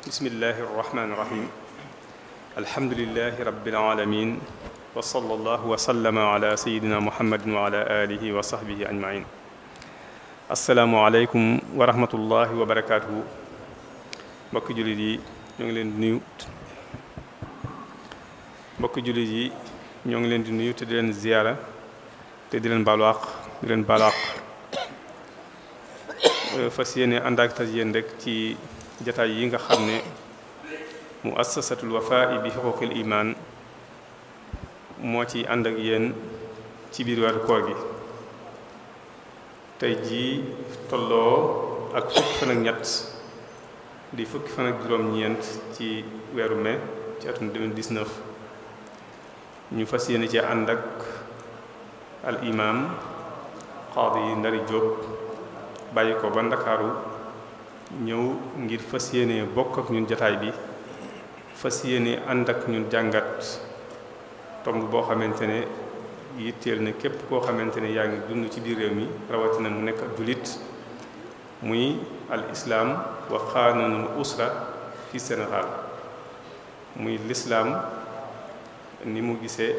bismillahi irrahmani irrahim alhamdulilahi rabbil alamin wa sallallahu wa sallama ala sayidina muhammadin wa ala alihi wa sahbihi ajmain asalaamu aleykum wa rahmatullahi wa barakatuhu mbokki jullit yi ñoo ngi leen di nuyu mbokki jullit yi ñoo ngi leen di nuyu te di leen ziyaara te di leen baaluwaq di leen baaluwaq fas yéene ànd ak yéen rek ci jataay yi nga xam ne muassasatul wafaa bi xuquqil iman moo ci ànd ak yéen ci biir weeru koor gi tey jii tolloo ak fukki fan ak ñett di fukki fan ak juróom-ñeent ci weeru mai ci atum 2019 ñu fas yéene ci ànd ak al imam Qaadi Ndari Diop bàyyi ko ba Ndakaaru ñëw ngir fas yéene bokk ak ñun jataay bi fas yéene ànd ak ñun jàngat tomb boo xamante ne yitteel na képp koo xamante ne yaa ngi dund ci biir réew mi rawatina mu nekk ab jullit muy al islaam wa qanunul usra fi Sénégal muy lislaam ni mu gisee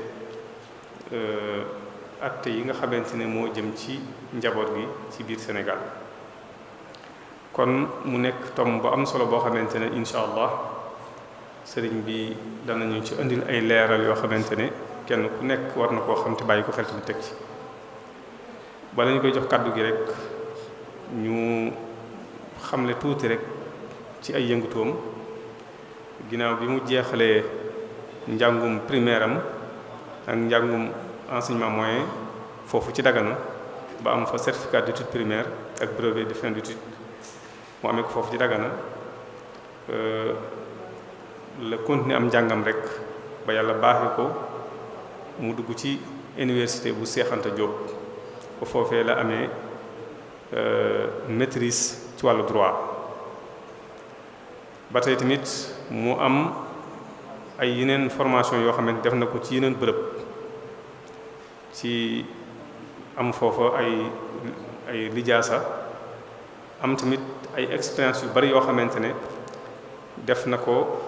atte yi nga xamante ne moo jëm ci njaboot gi ci biir Sénégal kon mu nekk tomb bu am solo boo xamante ne incha allah sëriñ bi danañu ci indil ay leeral yoo xamante ne kenn ku nekk war na koo xam te bàyyi ko xel tamit teg ci bala ñu koy jox kàddu gi rek ñu xamle tuuti rek ci ay yëngutoom ginnaaw bi mu jeexalee njàngum primaire am ak njàngum enseignement moyen foofu ci Dagana ba am fa certificat d'études primaires ak brevet de fin d'études mu amee ko foofu ci Dagana la continuer am njàngam rek ba yàlla baaxee ko mu dugg ci université bu Cheikh Anta Diop ba foofee la amee maîtrise ci wàllu droit ba tey tamit mu am ay yeneen formation yoo xamante def na ko ci yeneen bërëb ci am foofa ay lijaasa am tamit ay expérience yu bari yoo xamante ne def na ko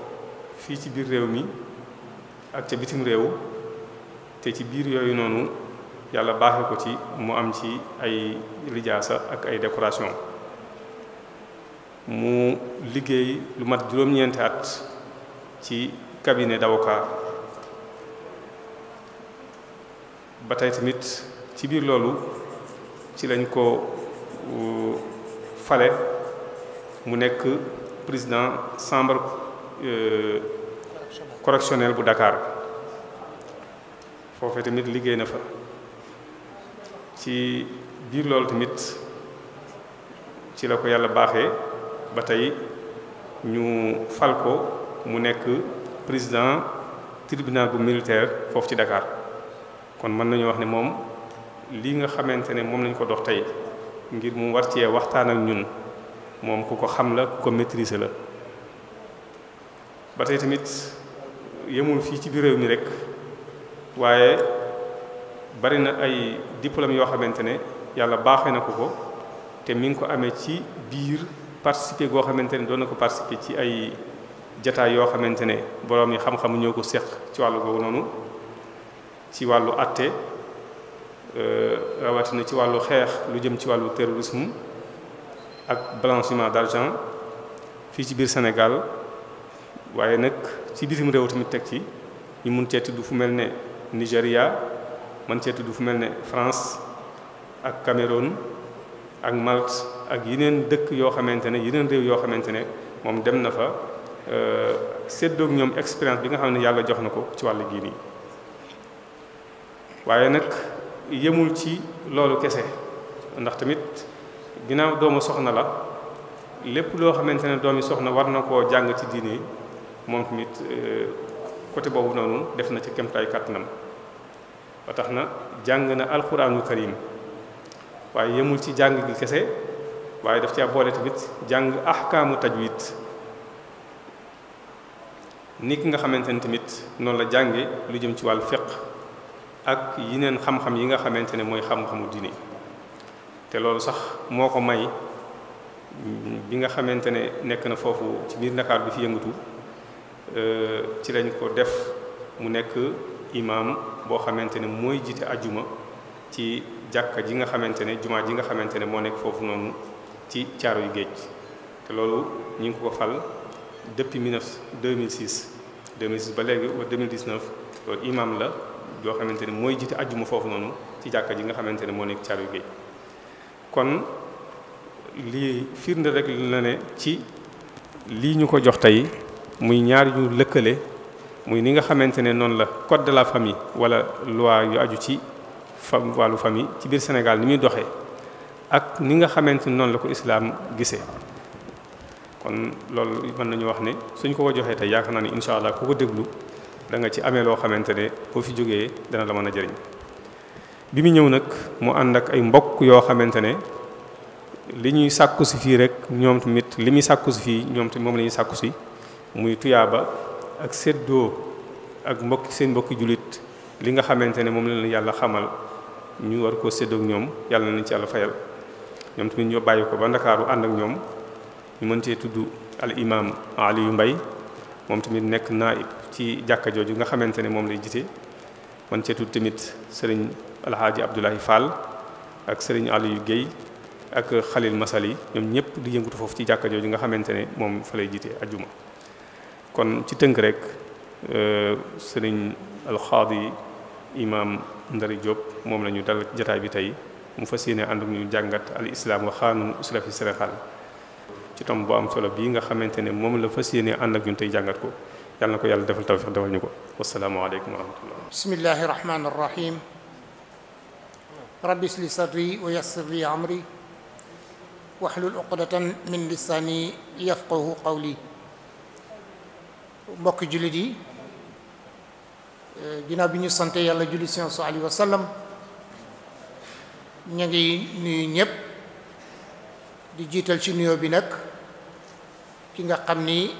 fii ci biir réew mi ak ca bitim réew te ci biir yooyu noonu yàlla baaxee ko ci mu am ci ay lijaasa ak ay décoration mu liggéey lu mat juróom-ñeenti at ci cabinet d'avocat ba tey tamit ci biir loolu ci lañ ko fale mu nekk président chambre correctionnelle bu Dakar foofee tamit liggéey na fa ci biir loolu tamit ci la ko yàlla baaxee ba tey ñu fal ko mu nekk président tribunal bu militaire foofu ci Dakar kon mën nañu wax ne moom lii nga xamante ne moom lañ ko dox tey ngir mu war cee waxtaan ak ñun moom ku ko xam la ku ko maîtriser la ba tey tamit yemul fii ci biir réew mi rek waaye bari na ay diplôme yoo xamante ne yàlla baaxee na ko te mi ngi ko amee ci biir participer goo xamante ne doon na ko participer ci ay jataay yoo xamante ne boroom yi xam-xam ñoo ko seq ci wàllu googu noonu ci wàllu atte rawatina ci wàllu xeex lu jëm ci wàllu terrorisme ak blanchiment d'argent fii ci biir Sénégal waaye nag ci bitim réew tamit teg ci ñu mun cee tudd fu mel ne Nigéria man cee tudd fu mel ne France ak Cameroun ak Malte ak yeneen dëkk yoo xamante ne yeneen réew yoo xamante ne moom dem na fa séddoog ñoom expérience bi nga xam ne yàlla jox na ko ci wàllu gii nii waaye nag yemul ci loolu kese ndax tamit ginnaaw doomu soxna la lépp loo xamante ne doomi soxna war na koo jàng ci diine moom tamit côté boobu noonu def na ci kemtaay kàttanam ba tax na jàng na alxuraanul karim waaye yemul ci jàng gi kese waaye daf caa boole tamit jàng ahkaamu tajwid ni ki nga xamante ne tamit noonu la jànge lu jëm ci wàllu fiqh ak yeneen xam-xam yi nga xamante ne mooy xam-xamu diine te loolu sax moo ko may bi nga xamante ne nekk na foofu ci biir Ndakaar bi fi yëngatu ci lañ ko def mu nekk imam boo xamante ne mooy jiite ajjuma ci jàkka ji nga xamante ne jumaa ji nga xamante ne moo nekk foofu noonu ci caaro yu géej te loolu ñu ngi ko fal depuis 2006 ba léegi ba 2019 loolu imam la yoo xamante ne mooy jiite ajjuma foofu noonu ci jàkka ji nga xamante ne moo nekk caaro yu géej kon lii firnde rek la ne ci lii ñu ko jox tey muy ñaar ñu lëkkale muy ni nga xamante ne noonu la code de la famille wala loi yu aju ci wàllu famille ci biir Sénégal ni muy doxee ak ni nga xamante ne noonu la ko islaam gisee kon loolu mën nañu wax ne suñ ko joxee tey yaakaar naa ni incha allah ku ko déglu da nga ci amee loo xamante ne boo fi jógee dana la mën a jëriñ bi mu ñëw nag mu ànd ak ay mbokk yoo xamante ne li ñuy sàkku si fii rek ñoom tamit li muy sàkku si fii ñoom tamit moom la ñuy sàkku si muy tuyaaba ak séddoo ak seen mbokki jullit li nga xamante ne moom la yàlla xamal ñu war koo séddoo ak ñoom yàlla nañ ci yàlla fayal ñoom tamit ñoo bàyyi ko ba Ndakaaru ànd ak ñoom ñu mën cee tudd al imam Aliou Mbaye moom tamit nekk naib ci jàkka jooju nga xamante ne moom lay jiite mën cee tudd tamit sëriñ Alhaaji Abdoulahi Fall ak sëriñ Aliou Guèye ak Khalil Masali ñoom ñëpp di yëngatu foofu ci jàkka jooju nga xamante ne moom fa lay jiite ajjuma kon ci tënk rek sëriñ alxaadi imam Ndari Diop moom la ñu dal jataay bi tey mu fas yéene ànd ak ñu jàngat al islam wa xaanun usra fi Sénégal ci tom bu am solo bii nga xamante ne moom la fas yéene ànd ak ñun tey jàngat ko yàlla na ko yàlla defal tawfiq defal ñu ko wasalaamu aleykum wa rahmatullah bismillahi rahmani rahim rabbi isli sadri wa yassir li amri wahlul uqdatan min lisaani yafqahu qawli mbokki jullit yi ginnaaw bi ñu sante yàlla julli sallallahu alayhi wa sallam ñu ngi nuyu ñëpp di jiital ci nuyoo bi nag ki nga xam ni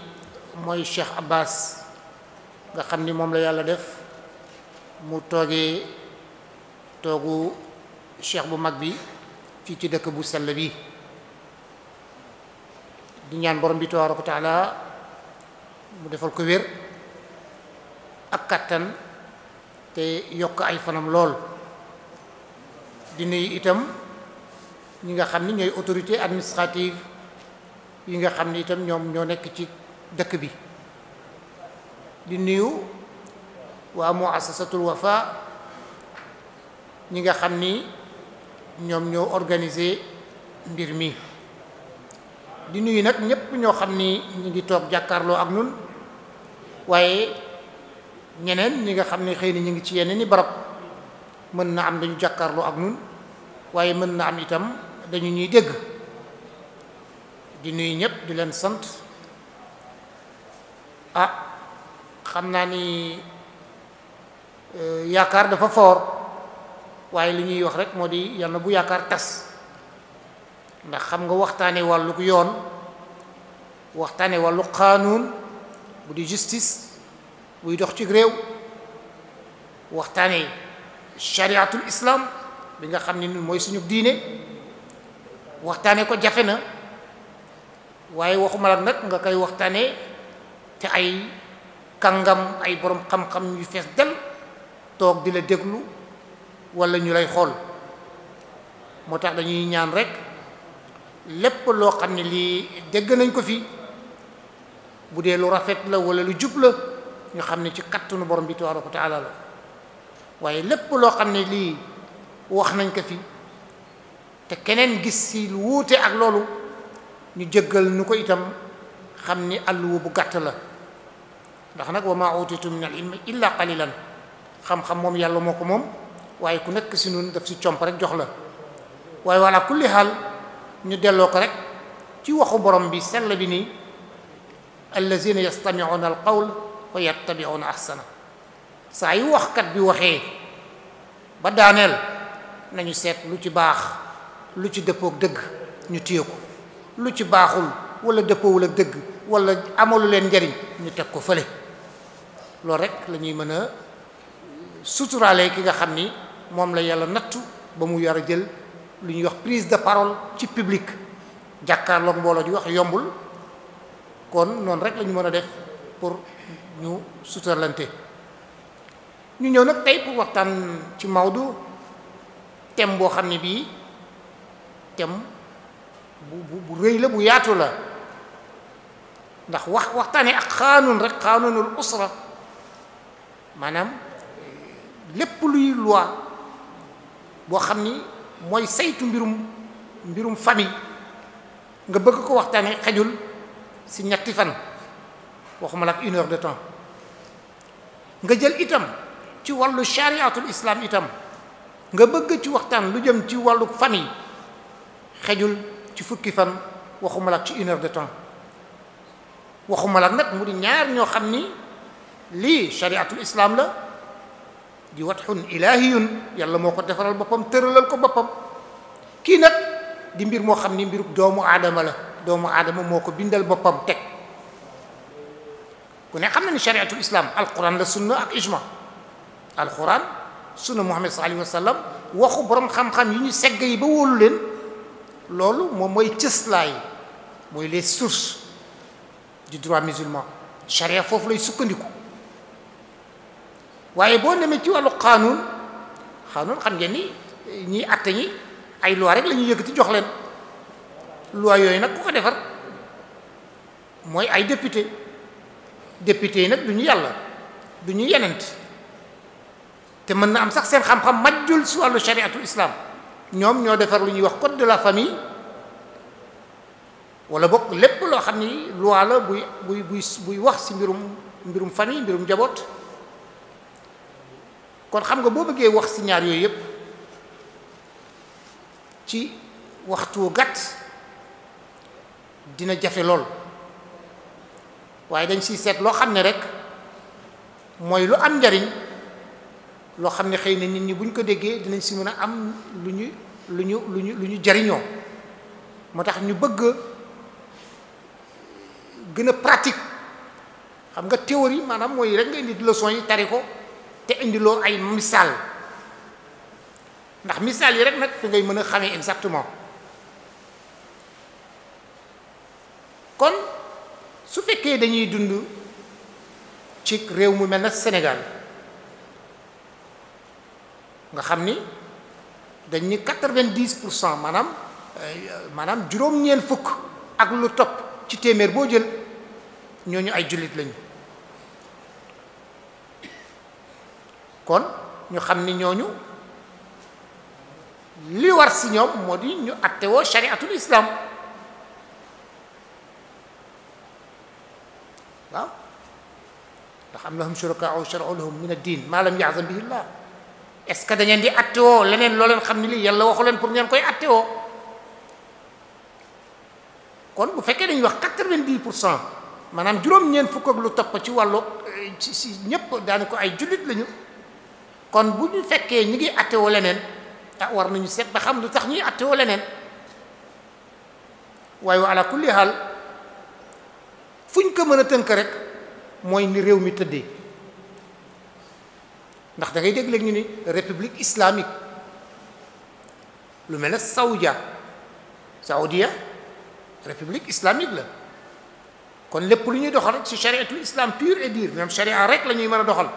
mooy Cheikh Abbas nga xam ni moom la yàlla def mu toogee toogu cheikh bu mag bi fii ci dëkk bu sell bi di ñaan borom bi tabaaraka wa taala mu defal ko wér ak kattan te yokk ay fanam lool di nuyu itam ñi nga xam ni ñooy autorité administrative yi nga xam ni itam ñoom ñoo nekk ci dëkk bi di nuyu waa muassasatul Wafa ñi nga xam ni ñoom ñoo organisé mbir mi di nuyu nag ñépp ñoo xam ni ñu ngi toog jàkkaarloo ak ñun waaye ñeneen ñi nga xam ni xëy na ñu ngi ci yeneen i barab mën na am dañu jàkkaarloo ak ñun waaye mën na am itam dañu ñuy dégg di nuyu ñépp di leen sant xam naa ni yaakaar dafa foor waaye li ñuy wax rek moo di yal na bu yaakaar tas ndax xam nga waxtaane wàllu yoon waxtaane wàllu qaanuun bu di justice buy dox ci réew waxtaane shariatul islam bi nga xam ne ñun mooy suñu diine waxtaane ko jafe na waaye waxuma la nag nga koy waxtaane te ay kàngam ay borom xam-xam yu fees del toog di la déglu wala ñu lay xool moo tax dañuy ñaan rek lépp loo xam ne lii dégg nañ ko fi bu dee lu rafet la wala lu jub la ñu xam ne ci kattanu borom bi tabaaraka wa taala la waaye lépp loo xam ne lii wax nañ ko fi te keneen gis si lu wuute ak loolu ñu jéggal nu ko itam xam ni àlluwa bu gàtt la ndax nag wa maa utiitum min al ilmi illa qalilan xam-xam moom yàlla moo ko moom waaye ku nekk si nun daf si comp rek jox la waaye wala kulli xaal ñu delloo ko rek ci waxu borom bi sell bi nii allazina yastami'una al qawl fa yattabi'una ahsana saa yu waxkat bi waxee ba daaneel nañu seet lu ci baax lu ci dëppook dëgg ñu téye ko lu ci baaxul wala dëppoowul ak dëgg wala amalu leen njariñ ñu teg ko fële loolu rek la ñuy mën a suturaale ki nga xam ni moom la yàlla nattu ba mu yar a jël lu ñuy wax prise de parole ci public jàkkaarloog mbooloo di wax yombul kon noonu rek la ñu mën a def pour ñu suturalante ñu ñëw nag tey pour waxtaan ci Maodo thème boo xam ne bii thème bu rëy la bu yaatu la ndax waxtaanee ak xaanun rek xaanunul usra maanaam lépp luy loi boo xam ni mooy saytu mbirum famille nga bëgg ko waxtaanee xajul ci ñetti fan waxuma la ak 1 heure de temps nga jël itam ci wàllu chariatul islam itam nga bëgg ci waxtaan lu jëm ci wàllu famille xejul ci fukki fan waxuma la ak ci 1 heure de temps waxuma la nag mu di ñaar ñoo xam ni lii chariatul islam la di watxun ilahiyun yàlla moo ko defaral boppam tëralal ko boppam kii nag di mbir moo xam ni mbiru doomu aadama la doomu aadama moo ko bindal boppam teg ku ne xam na ni chariatul islam alquran la sunna ak ijma alquran sunna muhammad sallallahu alayhi wa sallam waxu borom xam-xam yi ñu segg yi ba wóolu leen loolu moom mooy cëslaay mooy les sources du droit musulman charia foofu lay sukkandiku waaye boo demee ci wàllu xaanuun xam ngeen ni ñiy atte ñi ay loi rek la ñuy yëkkati jox leen loi yooyu nag ku ko defar mooy ay député yi nag du ñu yàlla du ñu yenent te mën na am sax seen xam-xam majjul si wàllu chariatul islam ñoom ñoo defar lu ñuy wax code de la famille wala bokk lépp loo xam ni loi la buy wax si mbirum famille mbirum njaboot kon xam nga boo bëggee wax si ñaar yooyu yépp ci waxtu gàtt dina jafe lool waaye dañ siy seet loo xam ne rek mooy lu am njariñ loo xam ne xëy na nit ñi buñ ko déggee dinañ si mën a am lu ñu jariñoo moo tax ñu bëgg gën a pratique xam nga théorie maanaam mooy rek nga indi leçon yi tari ko te indiloo ay misaal ndax misaal yi rek nag fi ngay mën a xamee exactement kon su fekkee dañuy dund ci réew mu mel na Sénégal nga xam ni dañ ni 90% maanaam juróom-ñeent fukk ak lu topp ci téeméer boo jël ñooñu ay jullit lañu kon ñu xam ni ñooñu li war si ñoom moo di ñu attewoo chariatul islam waaw ndax am lahum shurakaa'u shar'u lahum min ad-din ma lam ya'zam bihi Allah est-ce que da ngeen di attewoo leneen loo leen xam ne lii yàlla waxu leen pour ngeen koy attewoo kon bu fekkee dañuy wax 90% maanaam juróom-ñeent fukk ak lu topp ci wàllu ci ñëpp daanu ko ay jullit lañu kon bu ñu fekkee ñi ngi attewoo leneen war nañu seet ba xam lu tax ñuy attewoo leneen waaye ala kulli haal fu ñu ko mën a tënk rek mooy ni réew mi tëddee ndax da ngay dégg léegi ñu ni république islamique lu mel ne Saoudia république islamique la kon lépp lu ñuy doxal ci chariatul islam pur et dur même charia rek la ñuy mën a doxal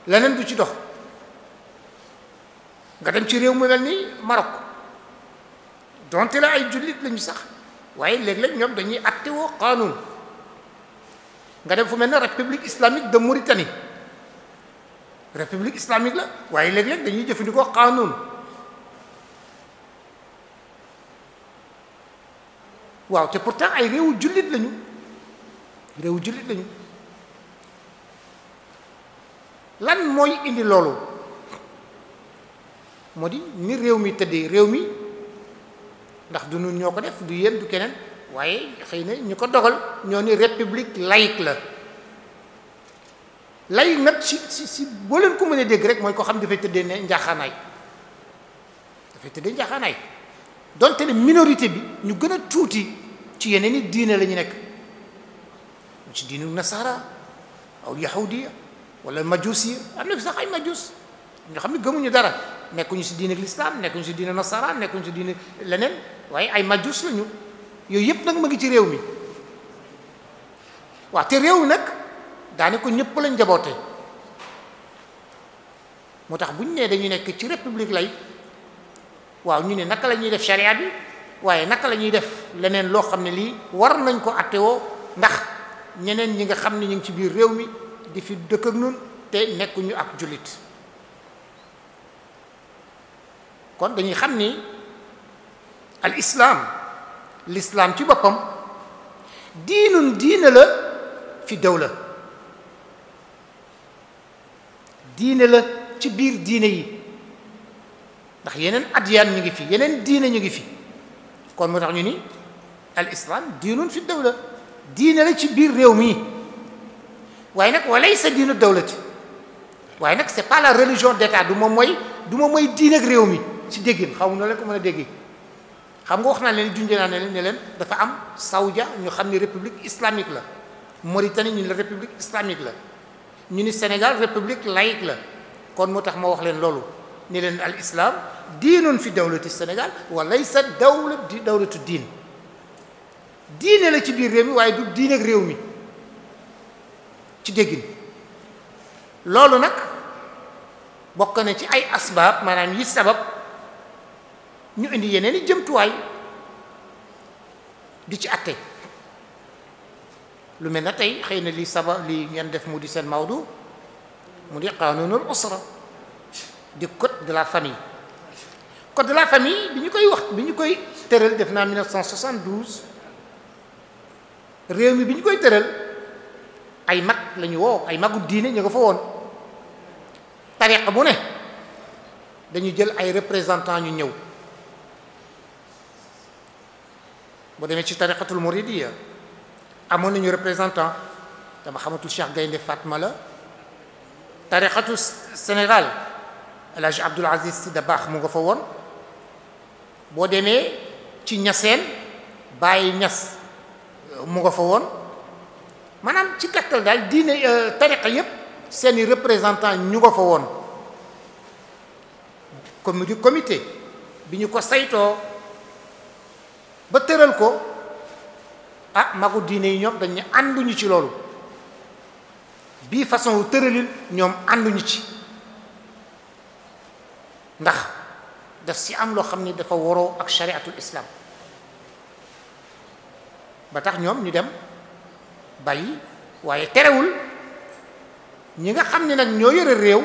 leneen du ci dox nga dem ci réew mu mel ni Maroc donte la ay jullit lañu sax waaye léeg-léeg ñoom dañuy attewoo qaanuun nga dem fu mel ne république islamique de Mauritanie république islamique la waaye léeg-léeg dañuy jëfandikoo qaanuun waaw te pourtant ay réewu jullit lañu lan mooy indi loolu moo di ni réew mi tëddee réew mi ndax du ñun ñoo ko def du yéen du keneen waaye xëy na ñu ko dogal ñoo ni république laïque la lay nag si boo leen ko mënee dégg rek mooy ko xam dafay tëddee ne njaaxaanaay dafay tëddee njaaxaanaay donte ne minorité bi ñu gën a tuuti ci yeneen i diine la ñu nekk ci diinu nasara aw yahudiya wala majusiya am na fi sax ay majus ñoo xam ne gëmuñu dara nekkuñu si diine l'islam nekkuñu si diine nasara nekkuñu si diine leneen waaye ay majus lañu yooyu yëpp nag ma ngi ci réew mi waaw te réew mi nag daane ko ñëpp lañ njaboote moo tax bu ñu nee dañu nekk ci république lay waaw ñu ne naka la ñuy def charia bi waaye naka la ñuy def leneen loo xam ne lii war nañ ko attewoo ndax ñeneen ñi nga xam ne ñu ngi ci biir réew mi di fi dëkk ak nun te nekkuñu ak jullit kon dañuy xam ni al islam l'islam ci boppam diinun diine la fi dawla diine la ci biir diine yi ndax yeneen adyaan ñu ngi fi yeneen diine ñu ngi fi kon moo tax ñu ni al islam diinun fi dawla diine la ci biir réew mi waaye nag walaysa diinu dawlati waaye nag c'est pas la religion d'état du moom mooy diine ak réew mi ci déggin xaw na leen ko mën a dégg xam nga wax naa leen junjee naa ne leen dafa am Saoudia ñu xam ni république islamique la Mauritanie ñu ne la république islamique la ñu ni Sénégal république laïque la kon moo tax ma wax leen loolu ni leen al islam diinun fi dawlati Sénégal wa laysa dawlatu diin diine la ci biir réew mi waaye du diine ak réew mi ci déggin loolu nag bokk na ci ay asbaab maanaam yi sabab ñu indi yeneen i jëmtuwaay di ci atte lu mel na tey xëy na lii sabab lii ngeen def mu di seen mawdu mu di qanunul usra di code de la famille code de la famille bi ñu koy tëral def naa 1972 réew mi bi ñu koy tëral ay mag la ñu woo ay magu diine ñu nga fa woon tariqa bu ne dañu jël ay représentants ñu ñëw boo demee ci tariqatul muridiya amoon nañu représentant dama xamatul Cheikh Gaynde Fatma la tariqatu Sénégal El Hadj Abdoul Aziz Sy Dabakh mu nga fa woon boo demee ci ñaseen Baye Ñas mu nga fa woon maanaam ci gàttal daal diine tariqa yépp seeni représentant ñu nga fa woon comité bi ñu ko saytoo ba tëral ko magu diine yi ñoom dañ ne ànduñu ci loolu bii façon wu tëralin ñoom ànduñu ci ndax daf si am loo xam ne dafa waroo ak shariatul islam ba tax ñoom ñu dem bàyyi waaye terewul ñi nga xam ne nag ñoo yore réew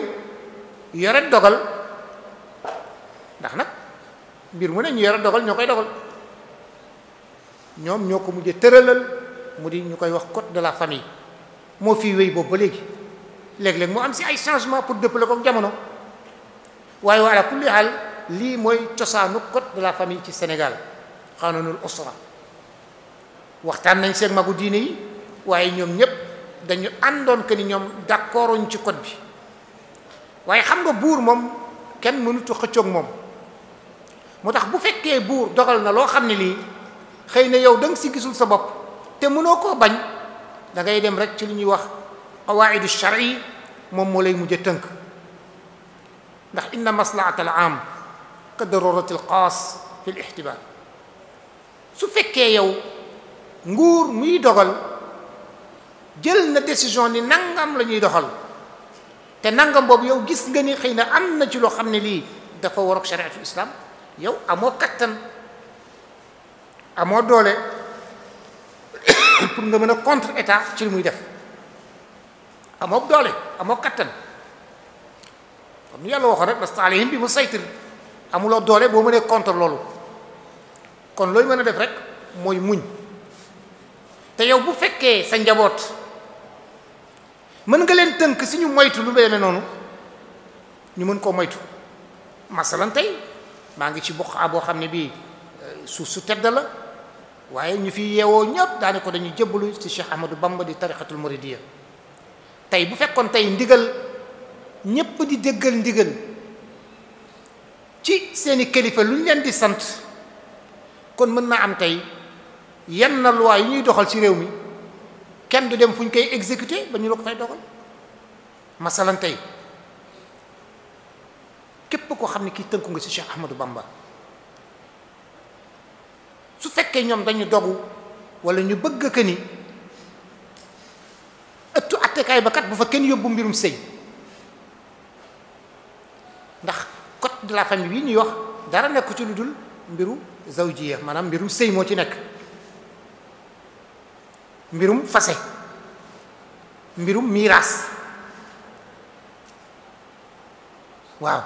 yore dogal ndax nag mbir mu ne ñu yore dogal ñoo koy dogal ñoom ñoo ko mujjee tëralal mu di ñu koy wax code de la famille moo fii wéy boobu ba léegi léeg-léeg moo am si ay changement pour dëppale ko jamono waaye ala kulli haal lii mooy cosaanu code de la famille ci Sénégal xanunul usra waxtaan nañ seen magu diine yi waaye ñoom ñëpp dañu àndoon que ni ñoom d'accorduñ ci code bi waaye xam nga buur moom kenn mënutu xëccoog moom moo tax bu fekkee buur dogal na loo xam ne lii xëy na yow da nga si gisul sa bopp te mënoo koo bañ da ngay dem rek ci li ñuy wax qawaidu shar'i moom moo lay mujj tënk ndax inna maslahat al am ka darurati al xaas fi l ihtibaal su fekkee yow nguur muy dogal jël na décision ni nangam la ñuy doxal te nangam boobu yow gis nga ni xëy na am na ci loo xam ne lii dafa war ak shariatul islam yow amoo kattan amoo doole pour nga mën a contre état ci li muy def amoo doole amoo kattan comme ni yàlla waxoon rek lasta alayhim bi musaytir amuloo doole boo mënee contre loolu kon looy mën a def rek mooy muñ te yow bu fekkee sa njaboot mën nga leen tënk si ñu moytu lu demee noonu ñu mën koo moytu masalan tey maa ngi ci boqa boo xam ne bii suuf su tedd la waaye ñu fi yeewoo ñëpp daane ko dañuy jébbalu ci Cheikh Ahmadou Bamba di tariqatul muridiyya tey bu fekkoon tey ndigal ñépp di déggal ndigal ci seeni kilifa lu ñu leen di sant kon mën naa am tey yenn loi yu ñuy doxal ci réew mi kenn du dem fu ñu koy exécuter ba ñu la ko fay dogal masalan tey képp koo xam ne kii tënku nga ci Cheikh Ahmadou Bamba su fekkee ñoom dañu dogu wala ñu bëgg que ni ëttu attekaay ba kat bu fa kenn yóbbu mbirum sëy ndax code de la famille bi ñuy wax dara nekku ci lu dul mbiru zawjiya maanaam mbirum sëy moo ci nekk mbirum fase mbirum miiraas waaw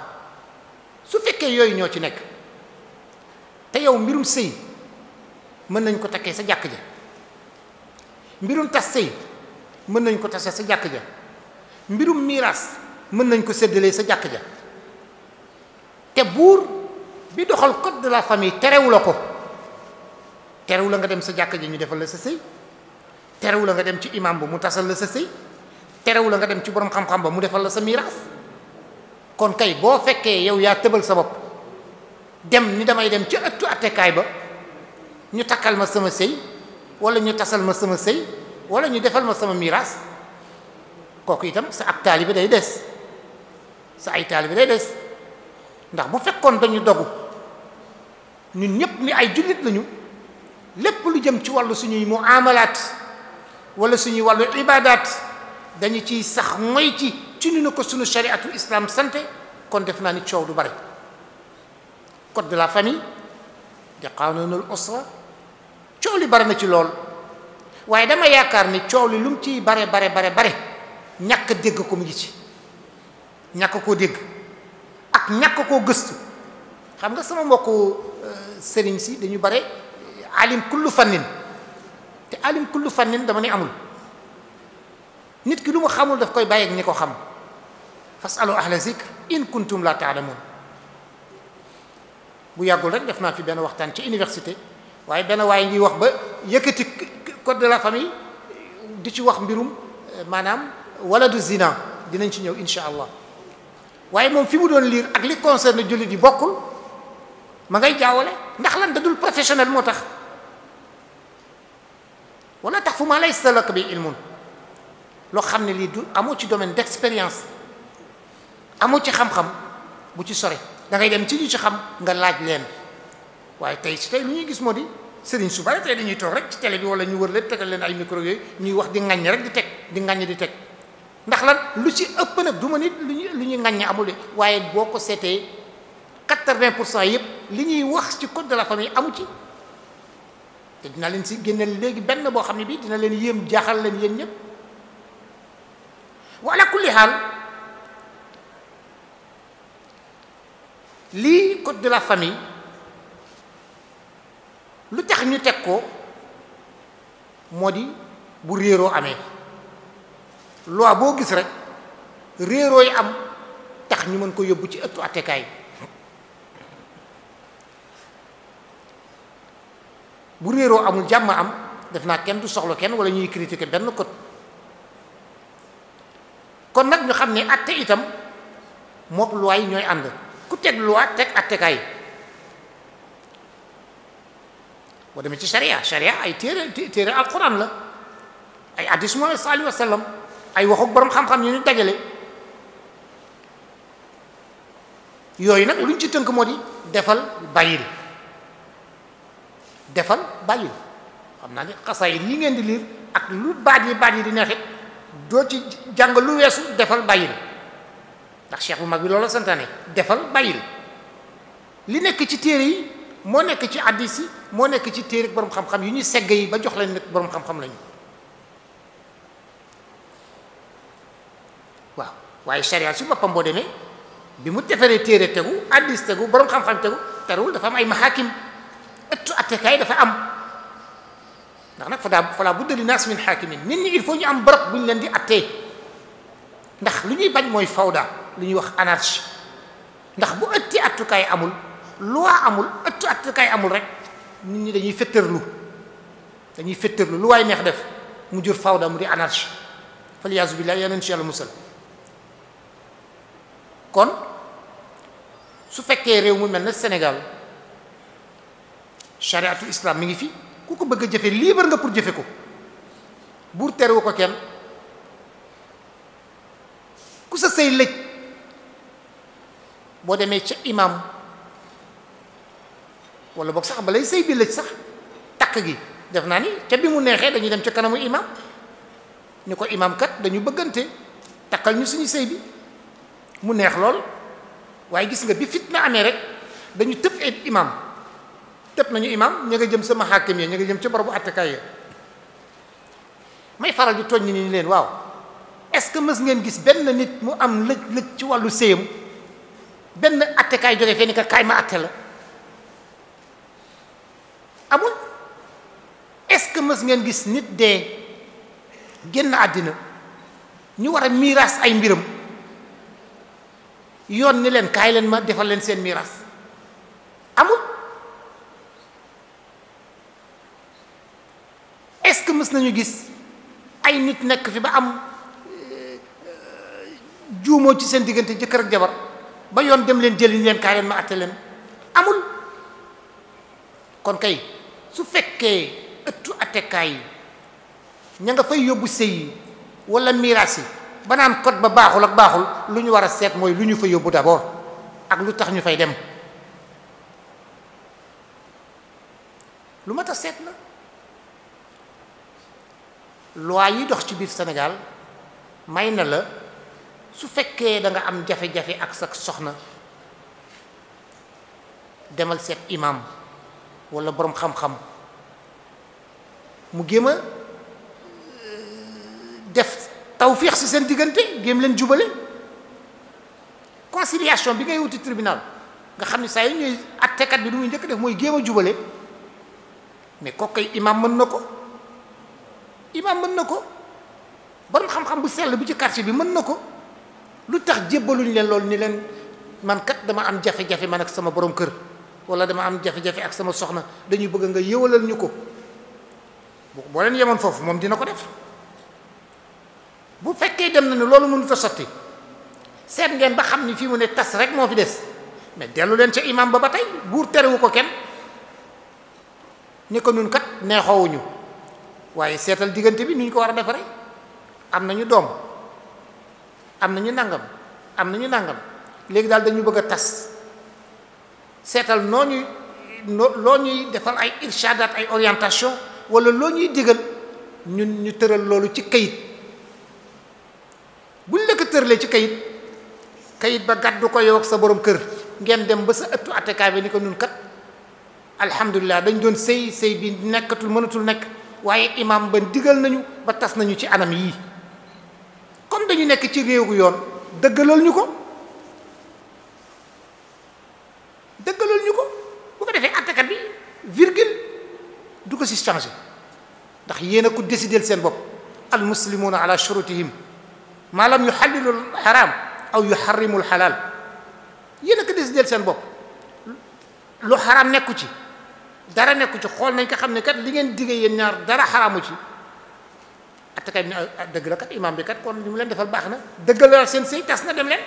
su fekkee yooyu ñoo ci nekk te yow mbirum sëy mën nañ ko takkee sa jàkk ja mbirum tas sëy mën nañ ko tase sa jàkk ja mbirum miiraas mën nañ ko séddalee sa jàkk ja te buur bi doxal code de la famille terewu la ko terewu la nga dem sa jàkk ja ñu defal la sa sëy terewu la nga dem ci imam ba mu tasal la sa sëy terewu la nga dem ci borom xam-xam ba mu defal la sa miiraas kon kay boo fekkee yow yaa tëbal sa bopp dem ni damay dem ci ëttu attekaay ba ñu takkal ma sama sëy wala ñu tasal ma sama sëy wala ñu defal ma sama miiraas kooku itam sa ak taalibe day des sa ay taalibe day des ndax bu fekkoon dañu dogu ñun ñépp ni ay jullit lañu lépp lu jëm ci wàllu suñuy muamalaat wala suñuy wàllu ibaadaat dañu ciy sax moy ci ni na ko suñu shariatul islam santé kon def naa ni coow du bare code de la famille di qanunul usra coow li bare na ci lool waaye dama yaakaar ni coow li lu mu ciy bare ñàkk dégg ko mu ngi ci ñàkk koo dégg ak ñàkk koo gëstu xam nga sama mbokku sëriñ si dañu bare alim kullu fannin te alim kullu fannin dama ne amul nit ki lu mu xamul daf koy bàyyi ak ñi ko xam fasalu ahla zikr in kuntum la taalamun bu yàggul rek def naa fi benn waxtaan ci université waaye benn waaye ngi wax ba yëkkati code de la famille di ci wax mbirum maanaam waladu zina dinañ ci ñëw insha allah waaye moom fi mu doon lire ak li concerne jullit yi bokkul ma ngay jaawale ndax lan dadul professionnel moo tax wala tax fu ma laysa laka bi ilmun loo xam ne lii du amoo ci domaine d'expérience amoo ci xam-xam bu ci sore da ngay dem ci ñu ci xam nga laaj leen waaye tey si tey lu ñuy gis moo di sëriñ su bari tey dañuy toog rek ci télé bi wala ñu wër leen tegal leen ay micro yooyu ñuy wax di ŋaññi rek di teg di ŋaññi di teg ndax lan lu ci ëpp nag du ma nit lu ñuy ŋaññi amul de waaye boo ko seetee 80% yëpp li ñuy wax ci code de la famille amu ci te dina leen si génneel léegi benn boo xam ne bii dina leen yéem jaaxal leen yéen ñëpp wala kulli xaal lii code de la famille lu tax ñu teg ko moo di bu réeroo amee loi boo gis rek réeroo yi am tax ñu mën ko yóbbu ci ëttu attekaay bu réeroo amul jàmm am def naa kenn du soxla kenn wala ñuy critiquer benn code kon nag ñu xam ne atte itam mook loi yi ñooy ànd ku teg loi teg attekaay boo demee ci sharia ay téere alquran la ay hadiis Muhammad sallallahu alayhi wa sallam ay waxu borom xam-xam yu ñu dajale yooyu nag lu ñu ci tënk moo di defal bàyyil defal bàyyil xam naa ni xasaayid yi ngeen di liir ak lu baat yi di neexit doo ci jàng lu weesu defal bàyyil ndax cheikh bu mag bi loolu santaane defal bàyyil li nekk ci téere yi moo nekk ci hadiis yi moo nekk ci téere borom xam-xam yu ñuy segg yi ba jox leen nag borom xam-xam lañu waaw waaye sharia ci boppam boo demee bi mu defaree téere tegu hadiis tegu borom xam-xam tegu terewul dafa am ay mahakim ëttu attekaay dafa am ndax nag fala budda li naas min hakimin nit ñi il faut ñu am barab bu ñu leen di attee ndax lu ñuy bañ mooy fawda lu ñuy wax anarchie ndax bu ëtti attukaay amul loi amul ëttu attukaay amul rek nit ñi dañuy fetterlu lu waay neex def mu jur fawda mu di anarchie faliyaasu billaah yal nañu ci yàlla musal. kon su fekkee réew mu mel ne Sénégal chariatul islam mi ngi fi ku ko bëgg a jëfe libre nga pour jëfe ko buur terewu ko kenn. ku sa sëy lëj boo demee ca imam wala boog sax balay sëy bi lëj sax takk gi def naa ni ca bi mu neexee dañuy dem ca kanamu imam ni ko imam kat dañu bëggante takkal ñu suñu sëy bi mu neex lool waaye gis nga bi fitna amee rek dañu tëb imam tëb nañu imam ña nga jëm sama xaakim ya ña nga jëm ca barabu attekaay ya may faral di tooñ ni leen waaw est-ce que mës ngeen gis benn nit mu am lëj ci wàllu séyam benn attekaay jógee fee ni ka kaay ma atte la amul. est-ce que mës ngeen gis nit dee génn àddina ñu war a miiras ay mbiram yoon ni leen kaay leen ma defal leen seen miiras amul. est-ce que mës nañu gis ay nit nekk fi ba am juumoo ci seen diggante jëkkër ak jabar ba yoon dem leen jëli leen kaay leen ma àtte leen amul. kon kay su fekkee ëttu attekaay yi ña nga fay yóbbu sëy yi wala miraas yi ba naan code ba baaxul ak baaxul lu ñu war a seet mooy lu ñu fa yóbbu d'abord ak lu tax ñu fay dem lu mat a seet la. loi yi dox ci biir Sénégal may na la su fekkee da nga am jafe-jafe ak sa soxna demal seet imam wala boroom xam-xam mu géem a def tawfiix ci seen diggante géem leen jubale. conciliation bi ngay wuti tribunal nga xam ne saa yi ñuy attekat bi du muy njëkk def mooy géem a jubale mais kooku kay imam mën na ko. imam mën na ko borom xam-xam bu sell bu ci quartier bi mën na ko. lu tax jébbaluñ leen loolu ni leen man kat dama am jafe-jafe man ak sama borom kër wala dama am jafe-jafe ak sama soxna dañuy bëgg nga yëwalal ñu ko boo leen yemoon foofu moom dina ko def. bu fekkee dem na ne loolu mënut a sotti seet ngeen ba xam ni fii mu ne tas rek moo fi des mais dellu leen ca imam ba tey buur terewu ko kenn ni ko nun kat neexoowuñu waaye seetal diggante bi nu ñu ko war a defaree am nañu doom am nañu nangam léegi daal dañu bëgg a tas seetal loo ñuy defal ay irshadaat ay orientation wala loo ñuy digal ñun ñu tëral loolu ci kayit buñ la ko tëralee ci kayit ba gàddu ko yow ak sa borom kër ngeen dem ba sa ëttu attekaay bi ni ko nun kat alhamdulilah dañ doon sëy bi nekkatul mënatul nekk waaye imam ba digal nañu ba tas nañu ci anam yii comme dañu nekk ci réewu yoon dëggalool ñu ko bu ko defee attekat bi virgule du ko si changé ndax yéen a ko décidel seen bopp al muslimuuna ala shurutihim maa lam yuxallilu xaraam aw yuxarrimu xalaal yéen a ko décidel seen bopp lu xaraam nekku ci dara nekku ci xool nañ ko xam ne kat li ngeen digge yéen ñaar dara xaraamu ci attekat bi ne dëgg la kat imam bi kat kon li mu leen defal baax na dëggal la seen sëy tas na dem leen.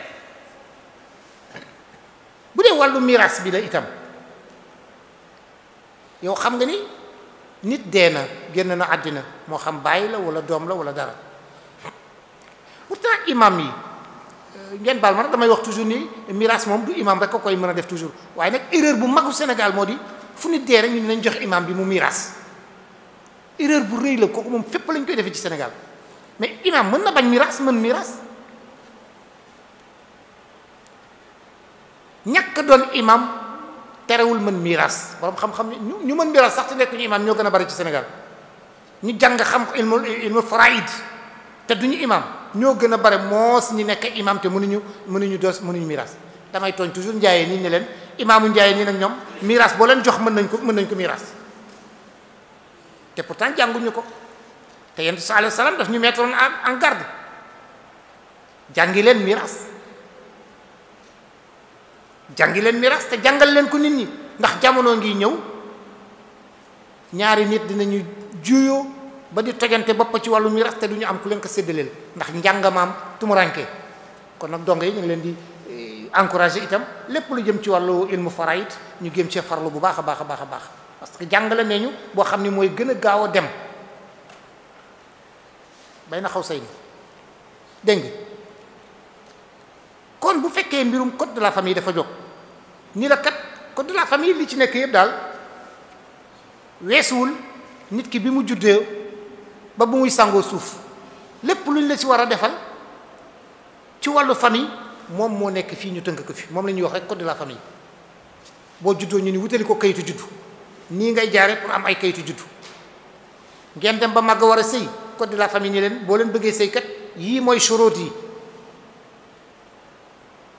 bu dee wàllu miraas bi la itam yow xam nga ni nit dee na génn na àddina moo xam bàyyi la wala doom la wala dara pourtant imam yi ngeen baal ma nag damay wax toujours ni miraas moom du imam rek ko koy mën a def toujours waaye nag erreur bu magu Sénégal moo di fu nit dee rek ñu nañ jox imam bi mu miraas erreur bu rëy la kooku moom fépp lañ koy defee ci Sénégal mais imam mën na bañ miraas mën miraas ñàkk doon imam terewul mën miraas borom xam-xam ñu mën miraas sax te nekk ñu imam ñoo gën a bari ci Sénégal ñu jàng xam ilmu faraid te duñu imam ñoo gën a bari moos ñi nekk imam te mënuñu miraas damay tooñ toujours njaayee nii ne leen imaamu njaayee nii nag ñoom miraas boo leen jox mën nañ ko miraas te pourtant jànguñu ko te yonent bi sallallahu alayhi wasallam daf ñu mettre en garde jàngi leen miraas te jàngal leen ko nit ñi ndax jamono ngi ñëw ñaari nit dinañu juyoo ba di tojante bopp ci wàllu miraas te du ñu am ku leen ko séddaleel ndax njàngamaam tumuranke kon nag dongo yi ñu ngi leen di encouragé itam lépp lu jëm ci wàllu ilmu faraid ñu gém cee farlu bu baax a baax a baax a baax parce que jàngale nañu boo xam ni mooy gën a gaaw a dem bay na xaw say ni dégg nga kon bu fekkee mbirum code de la famille dafa jóg ni la kat code de la famille li ci nekk yëpp daal weesuwul nit ki bi mu juddee ba bu muy sangoo suuf lépp luñ la ci war a defal ci wàllu famille moom moo nekk fii ñu tënk ko fi moom la ñuy wax rek code de la famille boo juddoo ñu ni wutali ko kayitu juddu nii ngay jaare pour am ay kayitu juddu ngeen dem ba màgg war a sëy code de la famille ni leen boo leen bëggee sëy kat yii mooy shuruut yi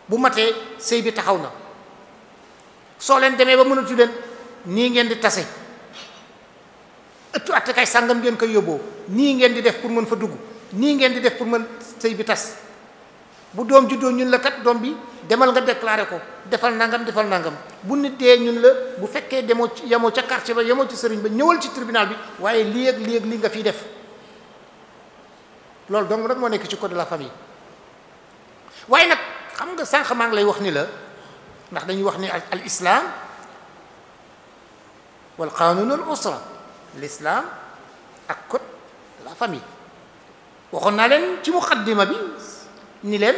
bu matee sëy bi taxaw na soo leen demee ba mënatu leen nii ngeen di tase ëttu attekay sàngam ngeen koy yóbboo nii ngeen di def pour mën fa dugg nii ngeen di def pour mën sëy bi tas bu doom juddoo ñun la kat doom bi demal nga déclaré ko defal nangam defal nangam bu nit dee ñun la bu fekkee demoo yemoo ca quartier ba yemoo ci sëriñ ba ñëwal ci tribunal bi waaye lii ak lii ak lii nga fiy def loolu donc nag moo nekk ci code de la famille waaye nag xam nga sànq maa ngi lay wax ni la ndax dañuy wax ni al islam wal qanun al usra l'islam ak code de la famille waxoon naa leen ci muqaddima bi ni leen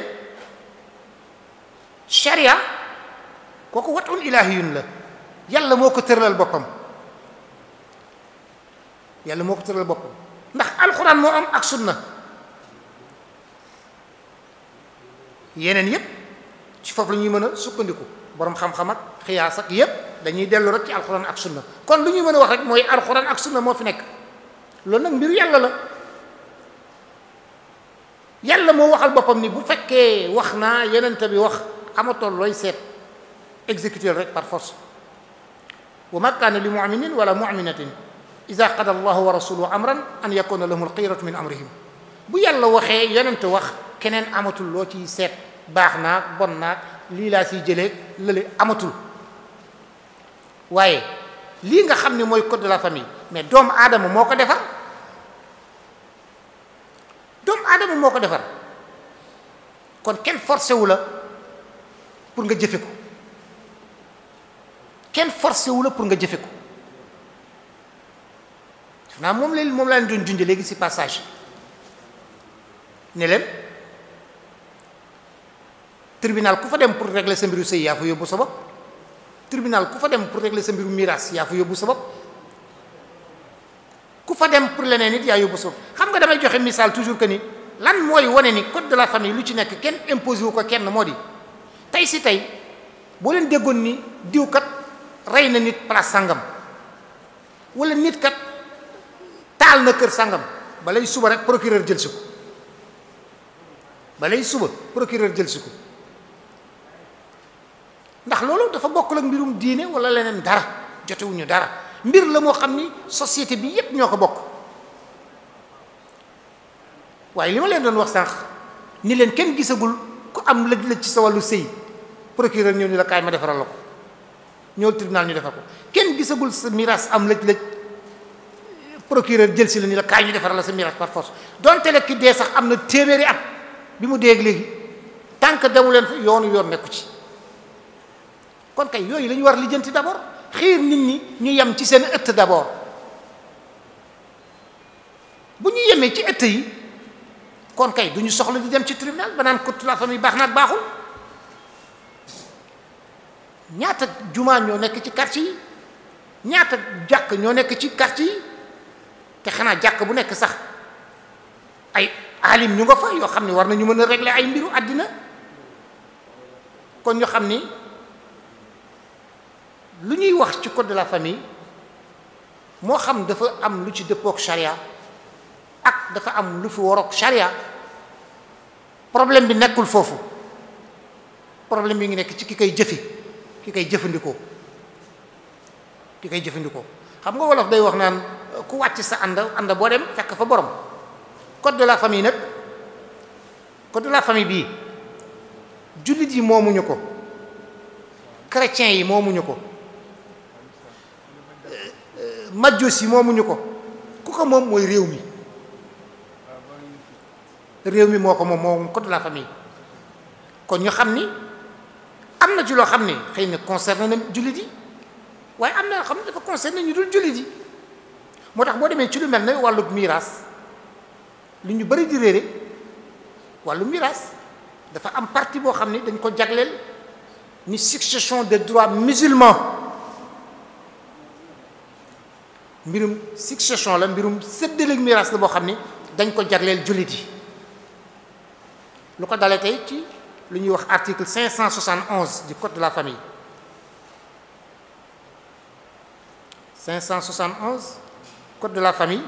sharia kooku watun ilahiyun la yàlla moo ko tëralal boppam yàlla moo ko tëralal boppam ndax alxuraan moo am ak sunna yeneen yépp ci foofu la ñuy mën a sukkandiku borom xam-xam ak xiyaas ak yépp dañuy dellu rek ci alxuraan ak sunna kon lu ñuy mën a wax rek mooy alxuraan ak sunna moo fi nekk loolu nag mbiru yàlla la yàlla moo waxal boppam ni bu fekkee wax naa yenente bi wax amatoon looy seet exécuter rek par force wa ma kaana li muminin wala muminatin ida qada allahu wa rasuluhu amran an yakuna lahum alxiyaratu min amrihim bu yàlla waxee yenente wax keneen amatul loo ciy seet baax naag bon naag lii laa siy jëlee lële amatul waaye lii nga xam ne mooy code de la famille mais doomu aadama moo ko defar doomu aadama moo ko defar kon kenn forcé wu la pour nga jëfe ko kenn forcé wu la pour nga jëfe ko def naa moom laa leen doon junj léegi ci passage ne leen tribunal ku fa dem pour régler sa mbiru sëy yaa fa yóbbu sa bopp tribunal ku fa dem pour régler sa mbiru miraas yaa fa yóbbu sa bopp ku fa dem pour leneen nit yaa yóbbu sa bopp xam nga damay joxe misaal toujours que ni lan mooy wane ni code de la famille lu ci nekk kenn imposé wu ko kenn moo di tey si tey boo leen déggoon ni diw kat rey na nit place sangam wala nit kat taal na kër sangam balay suba rek procureur jël si ko balay suba procureur jël si ko ndax loolu dafa bokkul ak mbirum diine wala leneen dara jotewuñu dara mbir la moo xam ni société bi yépp ñoo ko bokk waaye li ma leen doon wax sànq ni leen kenn gisagul ku am lëj-lëj ci sa wàllu sëy procureur ñëw ni la kaay ma defaral la ko ñëw tribunal ñu defar ko kenn gisagul sa miraas am lëj-lëj procureur jël si la ni la kaay ñu defaral la sa miraas par force donte la ki dee sax am na téeméeri at bi mu dee léegi tant que demu leen fa yoon nekku ci kon kay yooyu la ñu war lijjanti d'abord xiir nit ñi ñu yem ci seen ëtt d'abord bu ñu yemee ci ëtt yi kon kay du ñu soxla di dem ci tribunal ba naan code de la famille baax na ak baaxul ñaata jumaa ñoo nekk ci quartier yi ñaata jàkk ñoo nekk ci quartier yi te xanaa jàkk bu nekk sax ay alim ñu nga fa yoo xam ne war nañu mën a régler ay mbiru àddina kon ñu xam ni lu ñuy wax ci code de la famille moo xam dafa am lu ci dëppook charia ak dafa am lu fi warook charia problème bi nekkul foofu problème bi ngi nekk ci ki koy jëfi ki koy jëfandikoo xam nga wolof day wax naan ku wàcc sa ànd boo dem fekk fa borom code de la famille nag code de la famille bii jullit yi moomuñu ko chrétiens yi moomuñu ko majus yi moomuñu ko ku ko moom mooy réew mi moo ko moom code de la famille. kon ñu xam ni am na ci loo xam ne xëy na concerné na jullit yi waaye am na yoo xam ne dafa concerné ñu dul jullit yi moo tax boo demee ci lu mel ne wàllu miraas lu ñu bëri di réere wàllu miraas dafa am partie boo xam ne dañ ko jagleel ni succession de droit musulman mbirum succession la mbirum séddaleeg miraas la boo xam ne dañ ko jagleel jullit yi lu ko dalee tey ci lu ñuy wax article 571 du code de la famille 571 code de la famille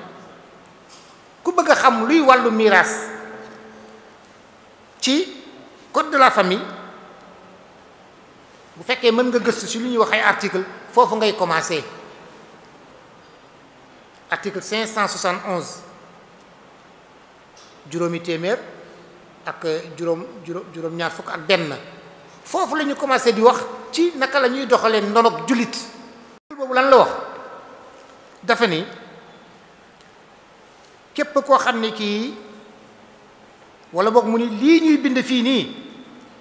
ku bëgg a xam luy wàllu miraas ci code de la famille bu fekkee mën nga gëstu ci lu ñuy wax ay article foofu ngay commencer article 571 juróomi téeméer ak juróom ñaar fukk ak benn foofu la ñu commencé di wax ci naka la ñuy doxalee ndonog jullit boobu lan la wax dafa ni képp koo xam ne kii wala boog mu ni lii ñuy bind fii nii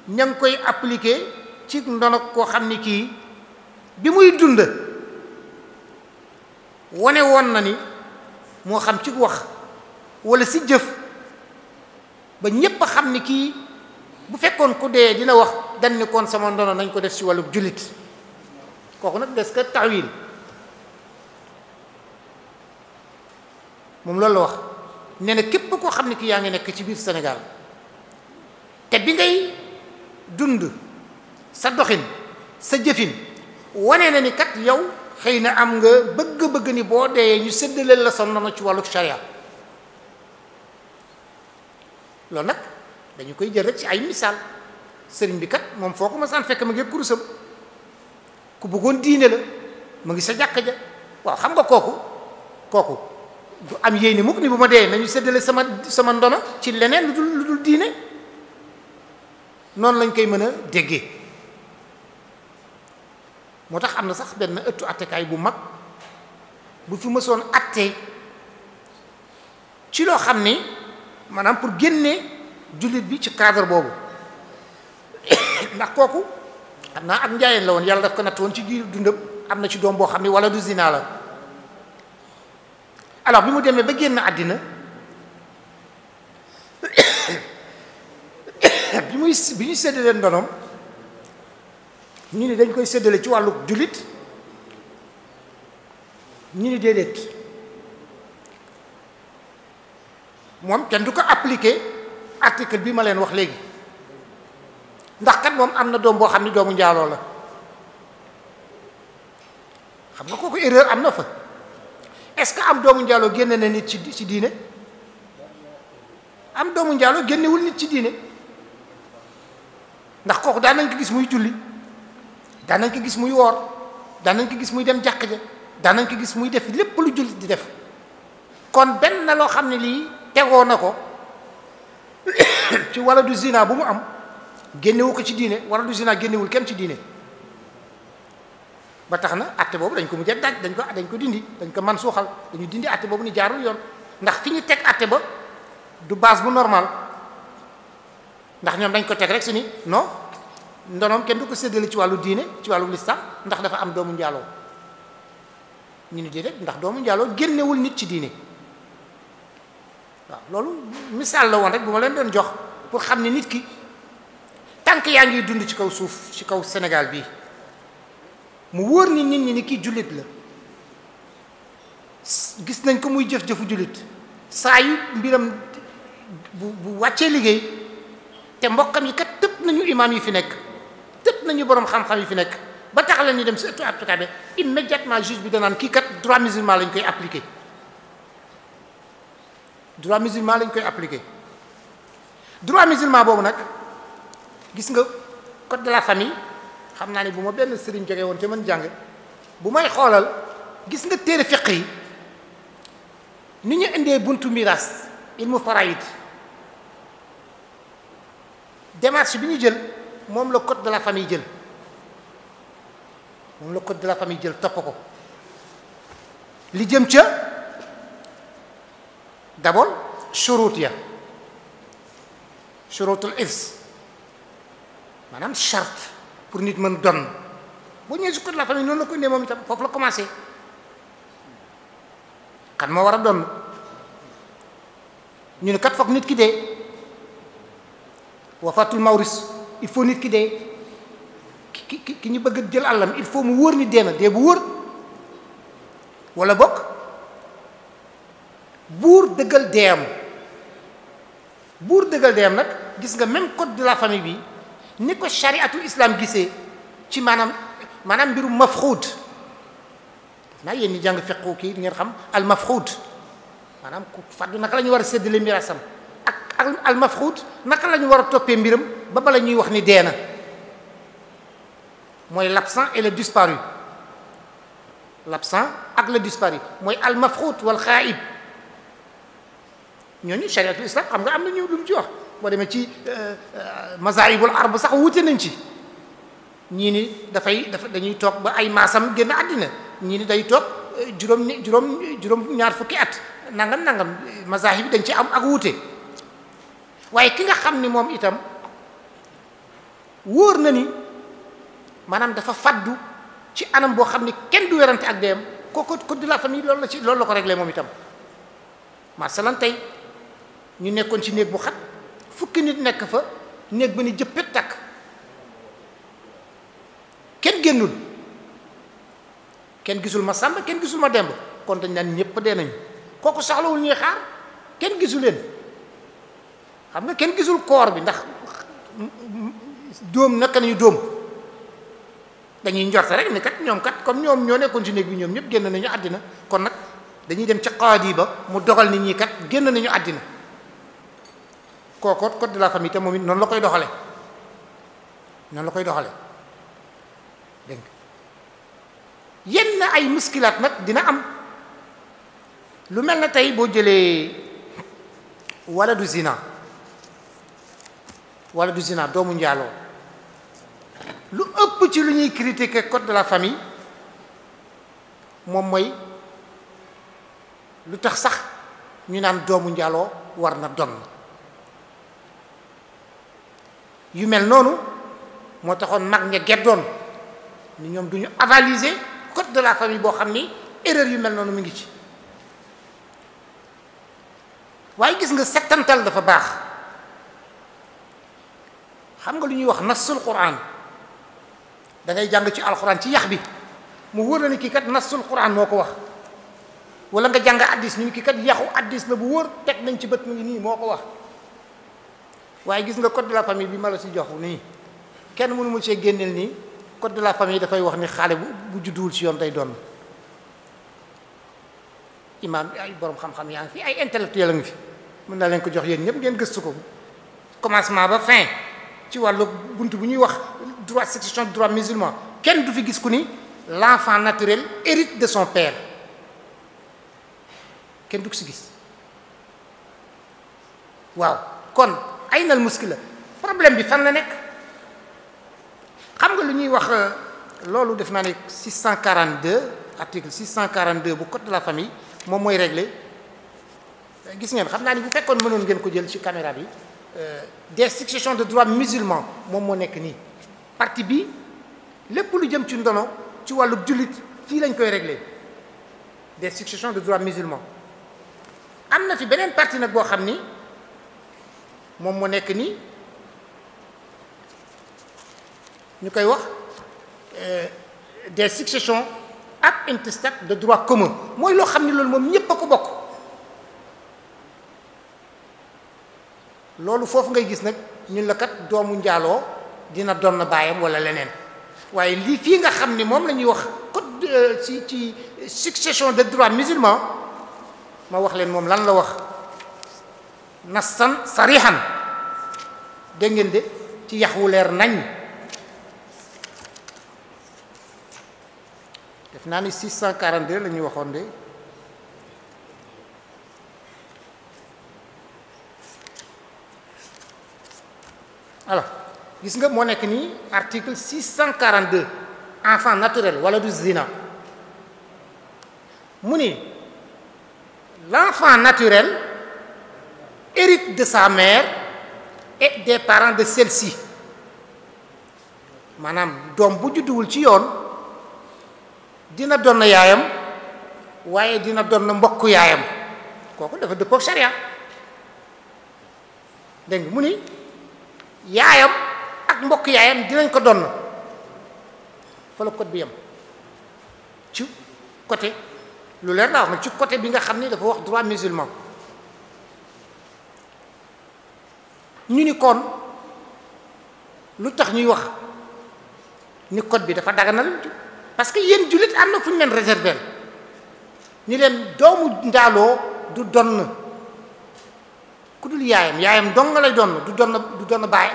ña ngi koy appliquer ci ndonog koo xam ne kii bi muy dund wane woon na ni moo xam ci wax wala si jëf ba ñépp a xam ni kii bu fekkoon ku dee dina wax dañ ni kon sama ndono nañ ko def ci wàllu jullit kooku nag des ka taawil moom loolu la wax nee na képp koo xam ne kii yaa ngi nekk ci biir Sénégal te bi ngay dund sa doxin sa jëfin wane na ni kat yow xëy na am nga bëgg-bëgg ni boo dee ñu séddaleel la sa ndono ci wàllu sharia loolu nag dañu koy jël rek ci ay misaal sëriñ bi kat moom foo ko ma saan fekk ma ngi kurusam ku bëggoon diine la mu ngi sa jàkka ja waaw xam nga kooku du am yéene mukk ni bu ma dee nañu séddale sama ndono ci leneen lu dul diine noonu lañ koy mën a déggee moo tax am na sax benn ëttu attekaay bu mag bu fi mësoon atte ci loo xam ni maanaam pour génne jullit bi ci cadre boobu ndax kooku xam naa ak njaayeen la woon yàlla daf ko natt woon ci biir dundam am na ci doom boo xam ni wala du zina la alors bi mu demee ba génn àddina bi ñuy séddalee ndonoom ñu ni dañ koy séddale ci wàllu jullit ñu ni déedéet moom kenn du ko appliquer article bi ma leen wax léegi ndax kat moom am na doom boo xam ni doomu njaaloo la xam nga kooku erreur am na fa est-ce que am doomu njaaloo génne na nit ci diine am doomu njaaloo génnewul nit ci diine ndax kooku daan nañ ko gis muy julli daan nañ ko gis muy woor daan nañ ko gis muy dem jàkk ja daan nañ ko gis muy def lépp lu jullit di def kon benn na loo xam ne lii tegoo na ko ci wala du zina bu mu am génnewu ko ci diine wala du zina génnewul kenn ci diine ba tax na atte boobu dañ ko mujjee dañ ko dindi dañ ko man suuxal dañu dindi atte boobu ni jaarul yoon ndax fi ñu teg atte ba du base bu normal ndax ñoom dañ ko teg rek si ni non ndonoom kenn du ko séddale ci wàllu diine ci wàllu lislam ndax dafa am doomu njaaloo ñu ni déedéet ndax doomu njaaloo génnewul nit ci diine waaw loolu misaal la woon rek bu ma leen doon jox pour xam ne nit ki tànk yaa ngi dund ci kaw suuf ci kaw Sénégal bii mu wóor ni nit ñi ni kii jullit la gis nañ ko muy jëf-jëfu jullit saa yu mbiram bu wàccee liggéey te mbokkam yi kat tëpp nañu imaam yi fi nekk tëpp nañu borom xam-xam yi fi nekk ba tax la ñuy dem si ëttu avocat bi immédiatement juge bi danaan kii kat droit musulman lañ koy appliquer droit musulman lañ koy appliquer droit musulman boobu nag gis nga code de la famille xam naa ni bu ma benn sëriñ jógee woon te mën jàng bu may xoolal gis nga téere fiq yi ni ñu indee buntu miraas ilmu faraid démarche bi ñu jël moom la code de la famille jël topp ko li jëm ca d'abord shurut ya shurutul irs maanaam charte pour nit mën donn boo ñëwee si code de la famille noonu la ko indee moom itam foofu la commencé kan moo war a donn ñu ne kat foog nit ki dee wafatul mawris il faut nit ki dee ki ñu bëgg jël àllam il faut mu wóor ni dee na dee bu wóor wala bokk buur dëggal deeyam nag gis nga même code de la famille bi ni ko chariatul islam gisee ci maanaam mbirum mafxuud naa yéen ñi jàng fiqhu kii ngeen xam al mafxuud maanaam ku fàddu naka la ñu war a séddale mirasam ak al mafxuud naka la ñu war a toppee mbiram ba bala ñuy wax ni dee na mooy l'absent et le disparu l'absent ak le disparu mooy al mafxuud wal xaayib ñooñu chariatul islam xam nga am na ñu lu mu ci wax boo demee ci mazahibul arba sax wute nañ ci ñii ni dañuy toog ba ay maasam génn àddina ñii ni day toog juróom ñaar fukki at nangam mazahib bi dañ ci am ak wuute waaye ki nga xam ni moom itam wóor na ni maanaam dafa faddu ci anam boo xam ni kenn du werante ak deem kooku code de la famille loolu la ko réglé moom itam masalan tey ñu nekkoon ci néeg bu xat fukki nit nekk fa néeg ba ni jëppet takk kenn génnul kenn gisul ma sàmba kenn gisul ma demb kon dañ naan ñëpp dee nañu kooku soxlawul ñuy xaar kenn gisul leen xam nga kenn gisul koor bi ndax dóom naka nañu dóom dañuy njorte rek ni kat ñoom kat comme ñoom ñoo nekkoon ci néeg bi ñoom ñëpp génn nañu àddina kon nag dañuy dem ci qaadi ba mu dogal nit ñi kat génn nañu àddina kooku code de la famille te moom it noonu la koy doxale dégg nga yenn ay muskilaat nag dina am lu mel na tey boo jëlee waladu zina doomu njaaloo lu ëpp ci lu ñuy critiquer code de la famille moom mooy lu tax sax ñu naan doomu njaaloo war na donn yu mel noonu moo taxoon mag ña geddoon ni ñoom du ñu avaliser code de la famille boo xam ni erreur yu mel noonu mu ngi ci waaye gis nga settantal dafa baax xam nga lu ñuy wax nassul quran da ngay jàng ci alquran ci yax bi mu wóor la ni kii kat nassul quran moo ko wax wala nga jàng addis ñu ni kii kat yaxu addis la bu wóor teg nañ ci bët mu ngi nii moo ko wax waaye gis nga code de la famille bi ma la si jox nii kenn mënu mu see génneel nii code de la famille dafay wax ni xale bu judduwul ci yoon day doon imaam ay borom xam-xam yaa ngi fi ay intellectuel a ngi fi mën naa leen ko jox yéen ñëpp ngeen gëstu ko commencement ba fin ci wàllu bunt bu ñuy wax droit succession du droit musulman kenn du fi gis ku ni l'enfant naturel hérite de son père kenn du ko si gis waaw kon ay nal muskila problème bi fan la nekk xam nga lu ñuy wax loolu def naa ne 642 article 642 bu code de la famille moom mooy réglé gis ngeen xam naa ni bu fekkoon mënoon ngeen ko jël ci caméra bi des successions de droit musulman moom moo nekk nii partie bi lépp lu jëm ci ndono ci wàllu jullit fii lañ koy réglé des successions de droit musulman am na fi beneen partie nag boo xam ni moom moo nekk nii ñu koy wax des successions ab intestate de droit commun mooy loo xam ni loolu moom ñépp a ko bokk loolu foofu ngay gis nag ñun la kat doomu njaaloo dina doon na baayam wala leneen waaye lii fii nga xam ni moom la ñuy wax code ci succession de droit musulman ma wax leen moom lan la wax nassan sarihan dégg ngeen de ci yax wu leer nañ def naa ni 642 la ñuy waxoon de alors gis nga moo nekk nii article 642 enfant naturel wala du zina mu ni l'enfant naturel hérite de sa mère et des parents de celle-ci maanaam doom bu judduwul ci yoon dina doon yaayam waaye dina doon mbokk yaayam kooku dafa dëppoo sharia dégg nga mu ni yaayam ak mbokk yaayam dinañ ko doon fa la code bi yam ci côté lu leer laa wax nag ci côté bi nga xam ni dafa wax droit musulman ñu ni kon lu tax ñuy wax ni code bi dafa daganal parce que yéen jullit am na fu ñu leen réserver ni leen doomu njaaloo du donn ku dul yaayam dong nga lay doon du doon baay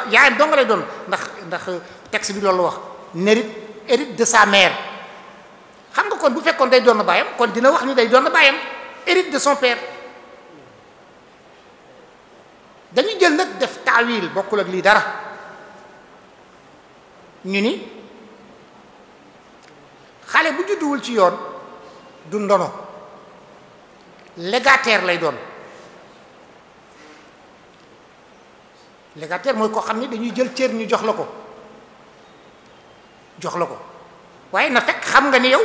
yaayam dong nga lay doon ndax texte bi loolu la wax hérite de sa mère xam nga kon bu fekkoon day doon baayam kon dina wax ni day doon baayam hérite de son père dañuy jël nag def taawil bokkul ak lii dara ñu ni xale bu judduwul ci yoon du ndono légataire lay doon légataire mooy koo xam ni dañuy jël cër ñu jox la ko waaye na fekk xam nga ni yow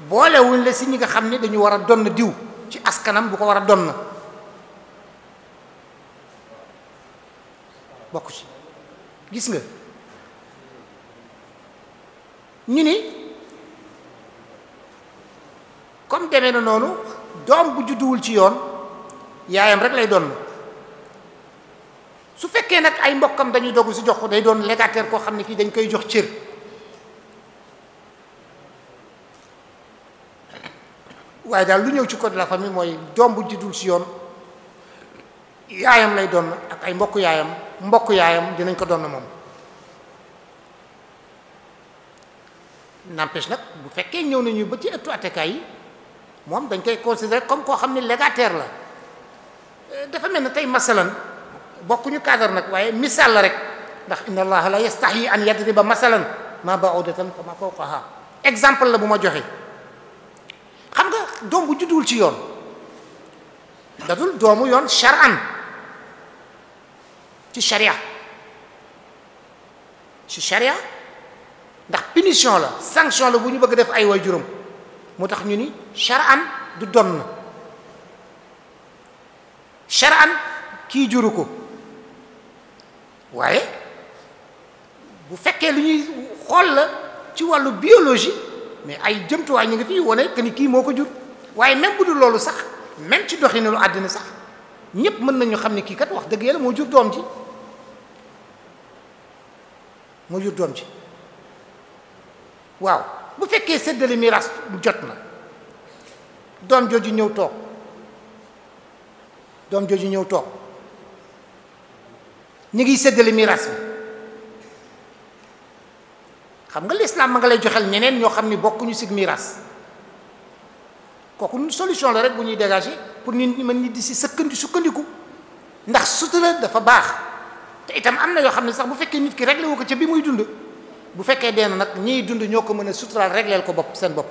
boolewuñ la si ñi nga xam ni dañu war a donn diw ci askanam bu ko war a donn bokk ci gis nga ñu ni comme demee na noonu doom bu judduwul ci yoon yaayam rek lay doon su fekkee nag ay mbokkam dañuy dogu si jox ko day doon légataire koo xam ne kii dañ koy jox cër waaye daal lu ñëw ci code de la famille mooy doom bu juddul si yoon yaayam lay doon ak ay mbokk yaayam dinañ ko doon moom n'empêche nag bu fekkee ñëw nañu ba ci ëttu attekaay yi moom dañ koy considérer comme koo xam ne légataire la dafa mel ne tey masalan bokkuñu cadre nag waaye misaal la rek ndax inna allaha la yastahi an yadriba masalan ma ba'udatan fa ma fawqaha exemple la bu ma joxe xam nga doom bu judduwul ci yoon dadul doomu yoon shar'an ci sharia ndax punition la sanction la bu ñu bëgg def ay way juróom moo tax ñu ni shar'an du donn shar'an kii juru ko waaye bu fekkee lu ñuy xool la ci wàllu biologie mais ay jëmtuwaay ñu ngi fi wane que ni kii moo ko jur waaye même bu dul loolu sax même ci doxinu lu àddina sax ñépp mën nañu xam ne kii kat wax dëgg yàlla moo jur doom ji waaw bu fekkee séddale miraas jot na doom jooju ñëw toog ñu ngi séddale miraas bi xam nga l'islam ma nga lay joxel ñeneen ñoo xam ni bokkuñu sig miraas kooku solution la rek bu ñuy dégager pour nit ñi mën nit di si sukkandiku ndax sutura dafa baax te itam am na yoo xam ne sax bu fekkee nit ki réglé wu ko ca bi muy dund bu fekkee dee na nag ñiy dund ñoo ko mën a suturaal régleel ko seen bopp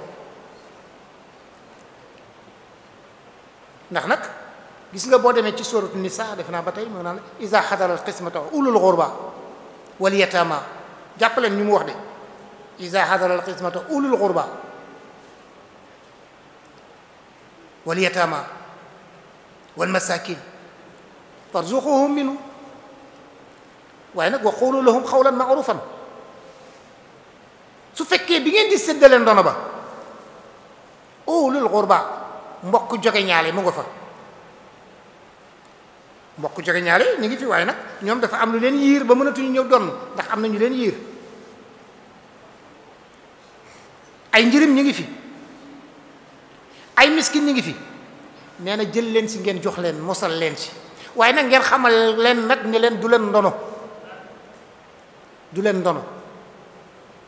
ndax nag gis nga boo demee ci suratu nisa def naa ba tey moo naan iza xadara al qismata ulul ghurba wal yatama jàppaleen ñu mu wax de iza xadara al qismata ulul ghurba wal yatama wal masakin farzuquhum minhu waaye nag wa qulu lahum qawlan ma'rufan su fekkee bi ngeen di séddale ndono ba ulul ghurba mbokk joge ñaale mu nga fa mbokk joge ñaale ñu ngi fi waaye nag ñoom dafa am lu leen yiir ba mënatuñu ñëw donn ndax am na ñu leen yiir ay njërim ñu ngi fi ay miskin ñu ngi fi nee na jël leen si ngeen jox leen mosal leen si waaye nag ngeen xamal leen nag ni leen du leen ndono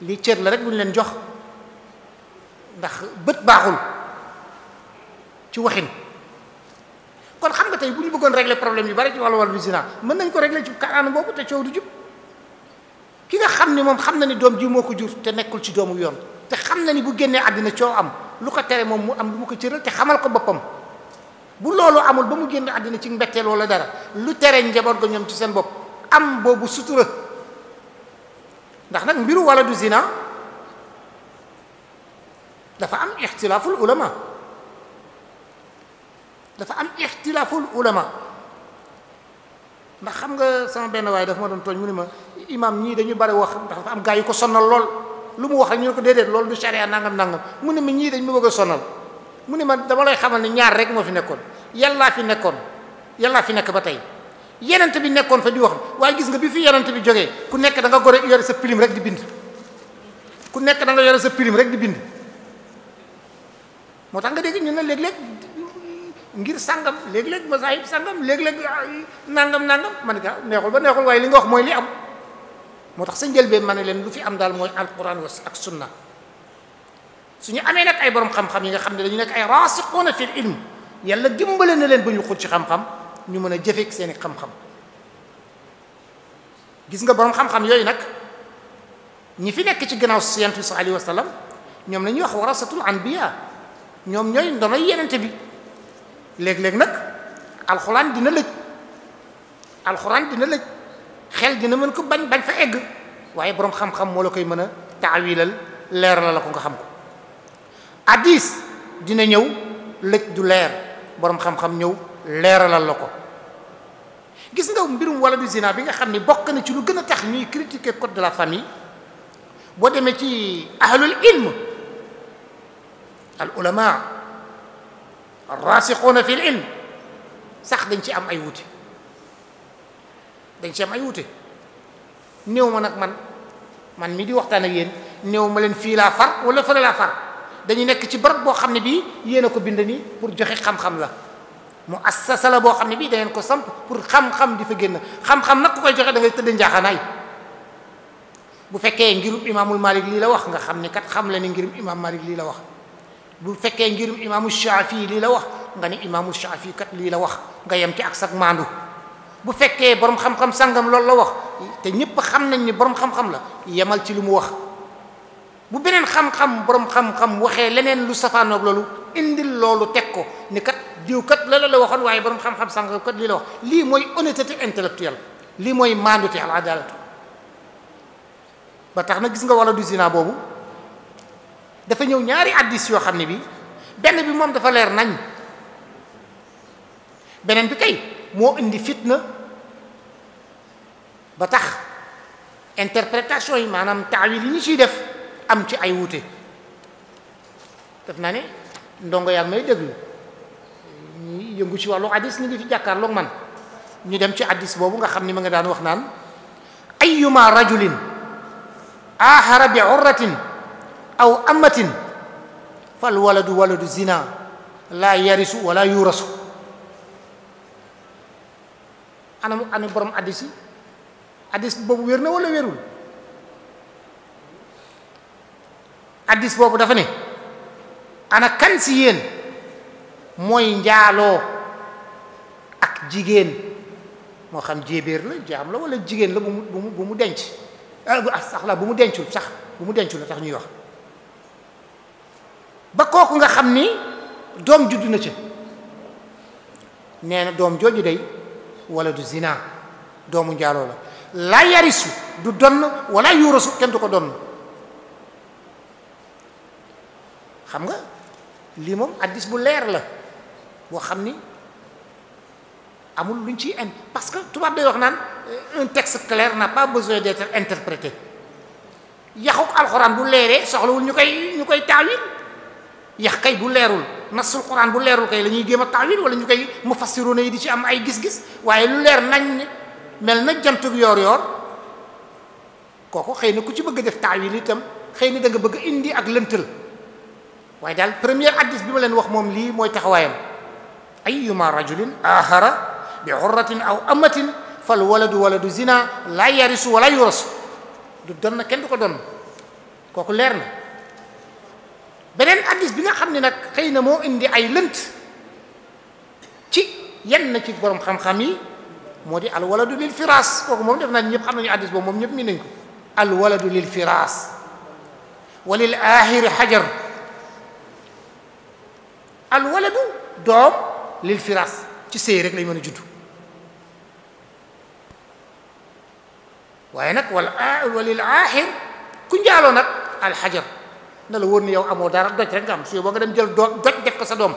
lii cër la rek bu ñu leen jox ndax bët baaxul ci waxin kon xam nga tey bu ñu bëggoon régler problème yu bari ci wàllu zina mën nañ ko régler ci kaanam boobu te coow du jub ki nga xam ni moom xam na ni doom ji moo ko jur te nekkul ci doomu yoon te xam na ni bu génnee àddina coow am lu ko tere moom mu am lu mu ko cëral te xamal ko boppam bu loolu amul ba mu génn àddina ci mbetteel wala dara lu tere njaboot ga ñoom ci seen bopp am boobu sutura ndax nag mbiru wala du zina dafa am ixtilaaful ulama ndax xam nga sama benn waaye dafa ma doon tooñ mu ne ma imam ñii dañu bari wax ndax dafa am gaa yu ko sonnal lool lu mu wax rek ñu ne ko déedéet loolu du sharia nangam mu ne ma ñii dañ ma bëgg a sonal mu ne ma dama lay xamal ne ñaar rek moo fi nekkoon yàllaa fi nekk ba tey yenent bi nekkoon fa di wax waaye gis nga bi fi yenent bi jógee ku nekk da nga gore yore sa pilim rek di bind moo tax nga dégg ñu ne léeg-léeg ngir sàngam léeg-léeg mazahib sàngam léeg-léeg nangam ma ne ka neexul ba neexul waaye li nga wax mooy li am moo tax sa njëlbeen ma ne leen lu fi am daal mooy alquran ak sunna suñu amee nag ay borom xam-xam yi nga xam ne dañu nekk ay raasiquuna fil ilm yàlla dimbale na leen ba ñu xul ci xam-xam ñu mën a jëfeek seeni xam-xam gis nga borom xam-xam yooyu nag ñi fi nekk ci gannaaw Yonent bi sallallahu alayhi wa sallam ñoom la ñuy wax warasatul anbiya ñoom ñooy ndonoy yenente bi léeg-léeg nag alxuraan dina lëj xel dina mën ko bañ fa egg waaye boroom xam-xam moo la koy mën a taawilal leeral la ko nga xam ko hadis dina ñëw lëj du leer boroom xam-xam ñëw leeralal la ko gis nga mbirum wala du zina bi nga xam ni bokk na ci lu gën a tax ñuy critiquer code de la famille boo demee ci ahlul ilm al ulama ar-rasikhuna fil ilm sax dañ ci am ay wuute néew ma nag man mi di waxtaan ak yéen néew ma leen fii laa far wala fële laa far dañu nekk ci barab boo xam ne bii yéen a ko bind nii pour joxe xam-xam la mu assasa la boo xam ne bii da ngeen ko samp pour xam-xam di fa génn xam-xam nag ku koy joxe da ngay tëdd njaaxanaay bu fekkee ngirum imaamul Malik lii la wax nga xam ni kat xam la ni ngirum imaam Malik lii la wax bu fekkee ngirum imaamu Shaafi lii la wax nga ni imaamu Shaafi kat lii la wax nga yem ci ak sag maandu bu fekkee borom xam-xam sangam loolu la wax te ñëpp xam nañ ni borom xam-xam la yemal ci lu mu wax bu beneen xam-xam borom xam-xam waxee leneen lu safaanoog loolu indil loolu teg ko ni kat diw kat la waxoon waaye borom xam-xam sangam kat lii la wax lii mooy honnêteté intellectuelle lii mooy maandute al adalatu ba tax na gis nga wala du zina boobu dafa ñëw ñaari addis yoo xam ne bi benn bi moom dafa leer nañ beneen bi kay moo indi fitna ba tax interprétation yi maanaam taawil yi ñu ciy def am ci ay wuute def naa ne ndongo yaa may déglu ñi yëngu ci wàllu addis ñu ngi fi jàkkaarloog man ñu dem ci addis boobu nga xam ni ma nga daan wax naan ayyuma rajulin ahara bi urratin aw amatin fal waladu waladu zina la yarisu wala yurasu ana borom addis yi addis boobu wér na wala wérul addis boobu dafa ne ana kan si yéen mooy njaaloo ak jigéen moo xam jéebéer la jaam la wala jigéen la bu mu denc sax la bu mu dencul la tax ñuy wax ba kooku nga xam ni doom juddu na ca nee na doom jooju day wala du zina doomu njaaloo la yarisu du donn wala yuurasu kenn du ko donn xam nga lii moom addis bu leer la boo xam ni amul luñ ciy parce que tubaab day wax naan un texte clair n'a pas besoin d'être interprété yaxuk alxuraan bu leeree soxlawul ñu koy taawil yax kay bu leerul nasul xuraan bu leerul kay la ñuy géem a taawil wala ñu koy mufassiruna yi di ci am ay gis-gis waaye lu leer nañ mel na jantug yoor kooku xëy na ku ci bëgg a def taawil itam xëy na da nga bëgg indi ak lëntal waaye daal premier addis bi ma leen wax moom lii mooy taxawaayam ayyuma rajulin ahara bi hurratin aw amatin fal waladu waladu zina la yarisu wala yurasu du donn kenn du ko donn kooku leer na beneen addis bi nga xam ne nag xëy na moo indi ay lënt ci yenn ci borom xam-xam yi moo di al waladu lil firaas kooku moom def naa ñëpp xam nañu addis boobu moom ñëpp mi nañ ko al waladu lil firaas wa lil aahiri xajar al waladu doom lil firaas ci sëy rek lañ mën a judd waaye nag walil aaxir ku njaaloo nag alxajar na la wóor ni yow amoo dara doj rek nga am su boo nga dem jël doj def ko sa doom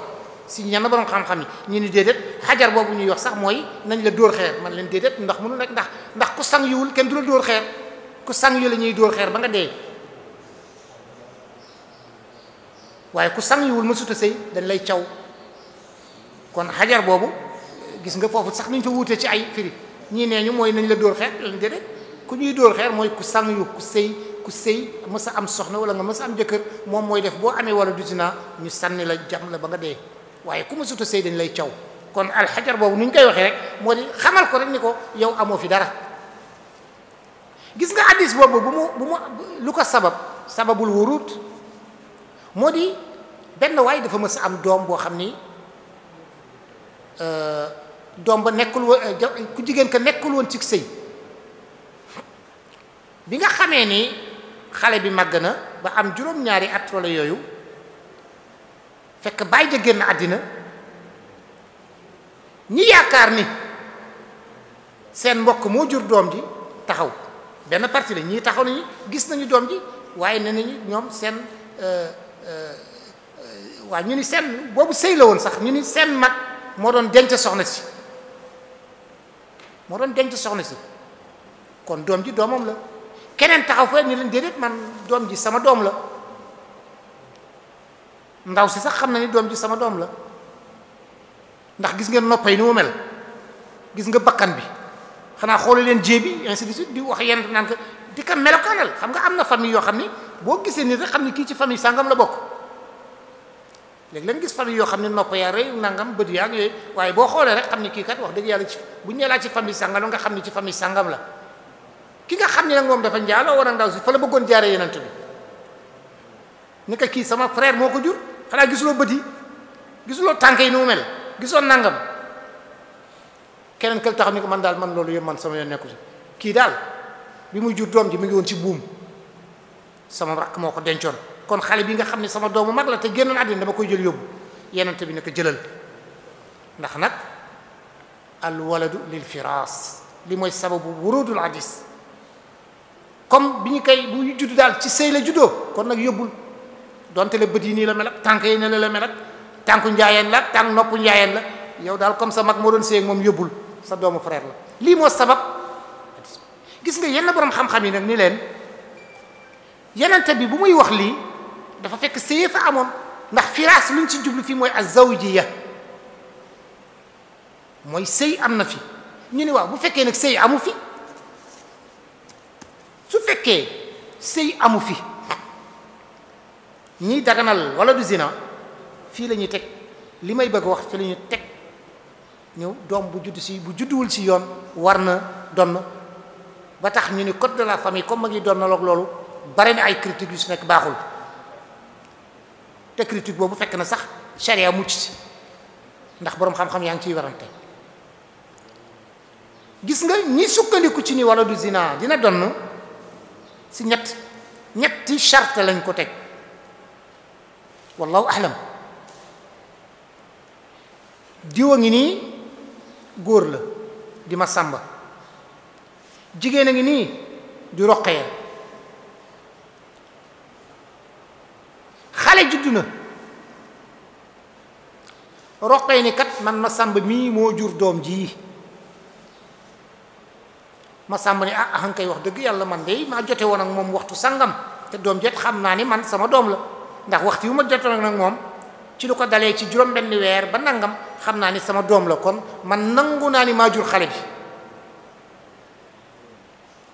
si ñenn borom xam-xam yi ñu ni déedéet xajar boobu ñuy wax sax mooy nañ la dóor xeer man leen déedéet ndax mënu nekk ndax ku sang yiwul kenn du la dóor xeer ku sang yu la ñuy dóor xeer ba nga dee waaye ku sang yiwul mësut a sëy dañ lay caw kon xajar boobu gis nga foofu sax niñ fa wuutee ci ay firi ñii nee ñu mooy nañ la dóor xeer leen déedéet ku ñuy dóor xeer mooy ku sang yu ku sëy mës a am soxna wala nga mës a am jëkkër moom mooy def boo amee wala du dinaa ñu sànni la jam la ba nga dee waaye ku mësut a sëy dañ lay caw kon alxajar boobu ni ñu koy waxee rek moo di xamal ko rek ni ko yow amoo fi dara gis nga addis boobu bu mu lu ko sababul wurud moo di benn waay dafa mës a am doom boo xam ni doom ba nekkul woon ku jigéen ka nekkul woon ci sëy bi nga xamee ni xale bi màgg na ba am juróom-ñaari at wala yooyu fekk bàyyi ja génn àddina ñi yaakaar ni seen mbokk moo jur doom ji taxaw benn parti la ñii taxaw nañu gis nañu doom ji waaye nee nañu ñoom seen waaw ñu ni seen boobu sëy la woon sax ñu ni seen mag moo doon denc soxna si kon doom ji doomam la keneen taxaw fa ni leen déedéet man doom ji sama doom la ndaw si sax xam na ni doom ji sama doom la ndax gis ngeen noppay ni mu mel gis nga bakkan bi xanaa xoole leen jéebi ainsi de suite di wax yenn naan ko di ko melokaanal xam nga am na famille yoo xam ni boo gisee nit rek xam ni kii ci famille sàngam la bokk léegi leen gis famille yoo xam ne nopp yaa rëy nangam bët yaa yooyu waaye boo xoolee rek xam ni kii kat wax dëgg yàlla ci bu ñu laa ci famille sàngam nga xam ni ci famille sàngam la ki nga xam ne nag moom dafa njaaloo war a ndaw si fa la bëggoon jaare yenant bi ni ko kii sama frère moo ko jur xanaa gisuloo bët yi gisuloo tànk yi ni mu mel gisoon nangam keneen kël taxaw ni ko man daal man loolu yëpp man sama yoon nekku si kii daal bi muy jur doom ji mi ngi woon ci buum sama rakk moo ko dencoon kon xale bi nga xam ne sama doomu mag la te génnoon àddina dama koy jël yóbbu yenante bi ne ko jëlal ndax nag al waladu lil firaas li mooy sababu wurudul hadis comme bi ñu koy bu judd daal ci sëy la juddoo kon nag yóbbul donte la bët yi nii la mel ak tànk yi ne la mel ak tànku njaayeen la ak tànk noppu njaayeen la yow daal comme sa mag moo doon sëy ak moom yóbbul sa doomu frère la lii moo sabab gis nga yenn borom xam-xam yi nag ni leen yenente bi bu muy wax lii dafa fekk sëy fa amoon ndax firaas luñ ci jublu fii mooy az-zawjiyya mooy sëy am na fi ñu ni waaw bu fekkee nag sëy amu fi su fekkee sëy amu fi ñiy daganal wala du zina fii la ñuy teg li may bëgg wax fi la ñuy teg ñëw doom bu judd si bu judduwul si yoon war na donn ba tax ñu ni code de la famille comme ma ngi donnaloog loolu bare na ay critiques yu si nekk baaxul te critique boobu fekk na sax charia mucc si ndax boroom xam-xam yaa ngi ciy warante gis nga ñi sukkandiku ci ni wala du zina dina donn si ñetti charte lañ ko teg wallahu ahlam diwa ngi nii góor la di ma sàmba jigéen a ngi nii di roqee xale juddu na roqee ni kat man ma sàmba mii moo jur doom ji ma sàmba ni ah kay wax dëgg yàlla man de maa jote woon ak moom waxtu sangam te doom jet xam naa ni man sama doom la ndax waxtu yu ma jotoon nag moom ci lu ko dalee ci juróom benn weer ba nangam xam naa ni sama doom la kon man nangu naa ni maa jur xale bi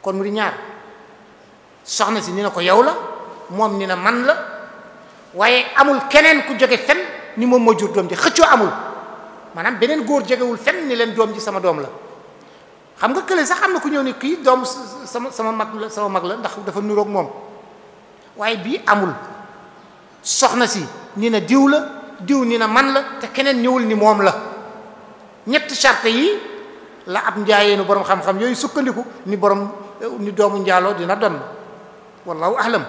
kon mu di ñaar soxna si ni na ko yow la moom ni na man la waaye amul keneen ku jóge fen ni moom moo jur doom ji xëccoo amul maanaam beneen góor jógewul fen ni leen doom ji sama doom la xam nga kële sax am na ku ñëw ni kii doom sama mag la ndax dafa nuroog moom waaye bii amul soxna si ni na diw la diw ni na man la te keneen ñëwul ni moom la ñetti charte yi la ab njaayeenu borom xam-xam yooyu sukkandiku ni doomu njaaloo dina donn wallahu ahlam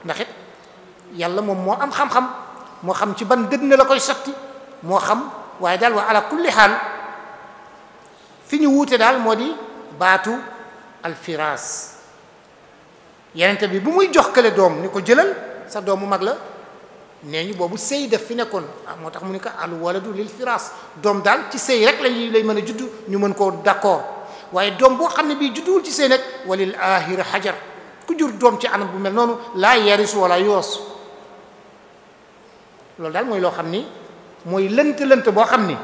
ndax it yàlla moom moo am xam-xam moo xam ci ban dënn la koy sotti moo xam waaye daal wa ala kulli xaal fi ñu wuute daal moo di baatu alfiraas. yenente bi bu muy jox kële doom ni ko jëlal sa doomu mag la nee ñu boobu sëy def fi nekkoon moo tax mu ni ko al waladu lil firaas doom daal ci sëy rek lañuy lay mën a juddu ñu mën koo d'accord waaye doom boo xam ne bii judduwul ci sëy nag walil ahir hajar ku jur doom ci anam bu mel noonu laa yarisu wala yoos. loolu daal mooy loo xam ni mooy lënt boo xam ni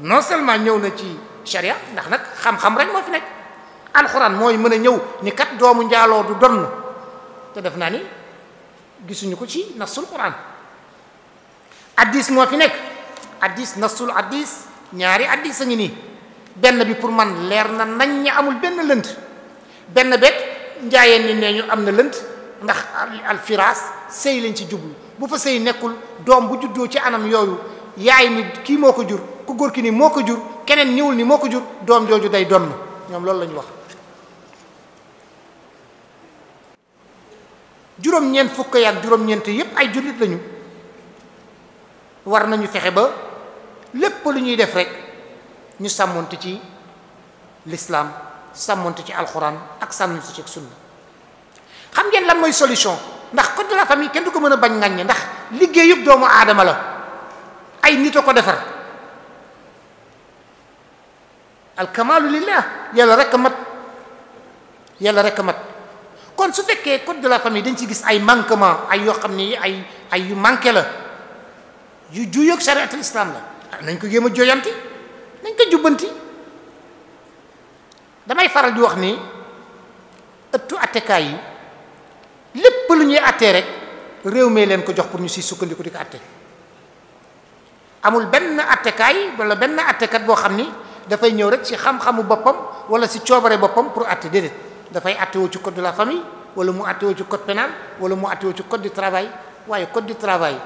non seulement ñëw na ci sharia ndax nag xam-xam rek moo fi nekk alxuraan mooy mën a ñëw ni kat doomu njaaloo du donn te def naa ni gisuñu ko ci nasul quran. addis moo fi nekk addis nasul addis ñaari addis a ngi nii benn bi pour man leer na nañ ña amul benn lënt benn bet njaayeen ni nee ñu am na lënt ndax alfiraas sëy lañ ci jublu bu fa sëy nekkul doom bu juddoo ci anam yooyu yaay ni kii moo ko jur ku góor ki ni moo ko jur keneen ñëwul ni moo ko jur doom jooju day donn ñoom loolu la ñu wax. juróom-ñeent fukk ak juróom-ñeent yépp ay jullit lañu war nañu fexe ba lépp lu ñuy def rek ñu sàmmonte ci l'islam sàmmonte ci alxuraan ak sàmmonte ci sunna. xam ngeen lan mooy solution ndax code de la famille kenn du ko mën a bañ ngañ ndax liggéeyub doomu aadama la ay nit a ko defar alkamaalu lillah yàlla rek a mat yàlla rek a mat. kon su fekkee code de la famille dañ ci gis ay manquement ay yoo xam ni ay yu manqué la yu juyoog shariatul islam la nañ ko jéem a joyanti nañ ko jubbanti. damay faral di wax ni ëttu attekaay yi lépp lu ñuy attee rek réew mee leen ko jox pour ñu si sukkandiku di ko atte amul benn attekaay wala benn attekat boo xam ni dafay ñëw rek ci xam-xamu boppam wala ci coobare boppam pour atte déedéet dafay attewoo ci code de la famille wala mu attewoo ci code pénal wala mu attewoo ci code du travail waaye code du travail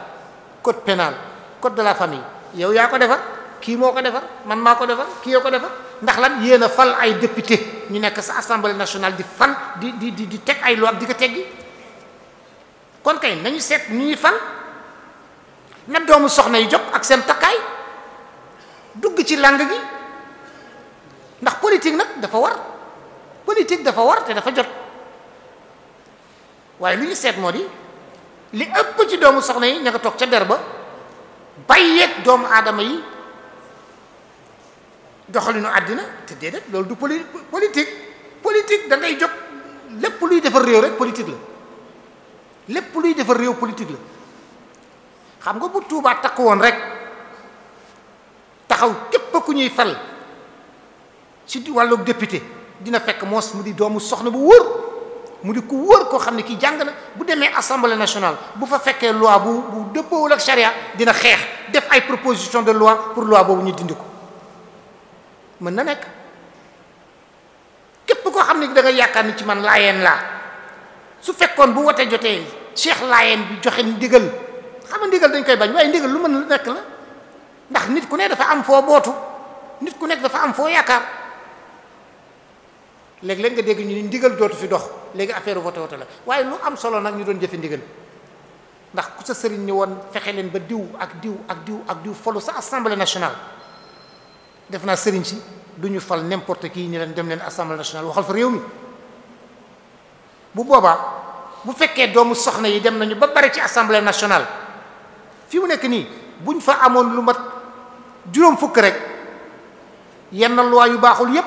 code pénal code de la famille yow yaa ko defar kii moo ko defar man maa ko defar kii yoo ko defar ndax lan yéen a fal ay député ñu nekk sa assemblée nationale di fal di teg ay loi di ko teggi kon kay nañu seet ñu ñuy fal na doomu soxna yi jóg ak seen takkaay dugg ci làng gi ndax politique nag dafa war politique dafa war te dafa jot waaye lu ñu seet moo di li ëpp ci doomu soxna yi ña nga toog ca der ba bàyyeeg doomu aadama yi doxalinu àddina te déedéet loolu du politique da ngay jóg lépp luy defar réew rek politique la lépp luy defar réew politique la xam nga bu Tuubaa takku woon rek taxaw képp ku ñuy fal ci wàllu député dina fekk moos mu di doomu soxna bu wóor mu di ku wóor koo xam ne kii jàng na bu demee assemblée nationale bu fa fekkee loi bu dëppoowul ak charia dina xeex def ay proposition de loi pour loi boobu ñu dindi ko mën na nekk képp koo xam ne da nga yaakaar ni ci man laayeen laa su fekkoon bu wote jotee cheikh laayeen bi joxe ndigal xam nga ndigal dañ koy bañ waaye ndigal lu mën lu nekk la ndax nit ku ne dafa am foo bootu nit ku nekk dafa am foo yaakaar léeg-léeg nga dégg ñu ni ndigal dootu fi dox léegi affaire vote la waaye lu am solo nag ñu doon jëfe ndigal ndax ku sa sëriñ ñi woon fexe leen ba diw ak diw ak diw ak diw folu sa assemblée nationale def naa sëriñ si du ñu fal n'importe qui ni leen dem leen assemblée nationale waxal fa réew mi bu boobaa bu fekkee doomu soxna yi dem nañu ba bari ci assemblée nationale fi mu nekk nii buñ fa amoon lu mat juróom fukk rek yenn loi yu baaxul yépp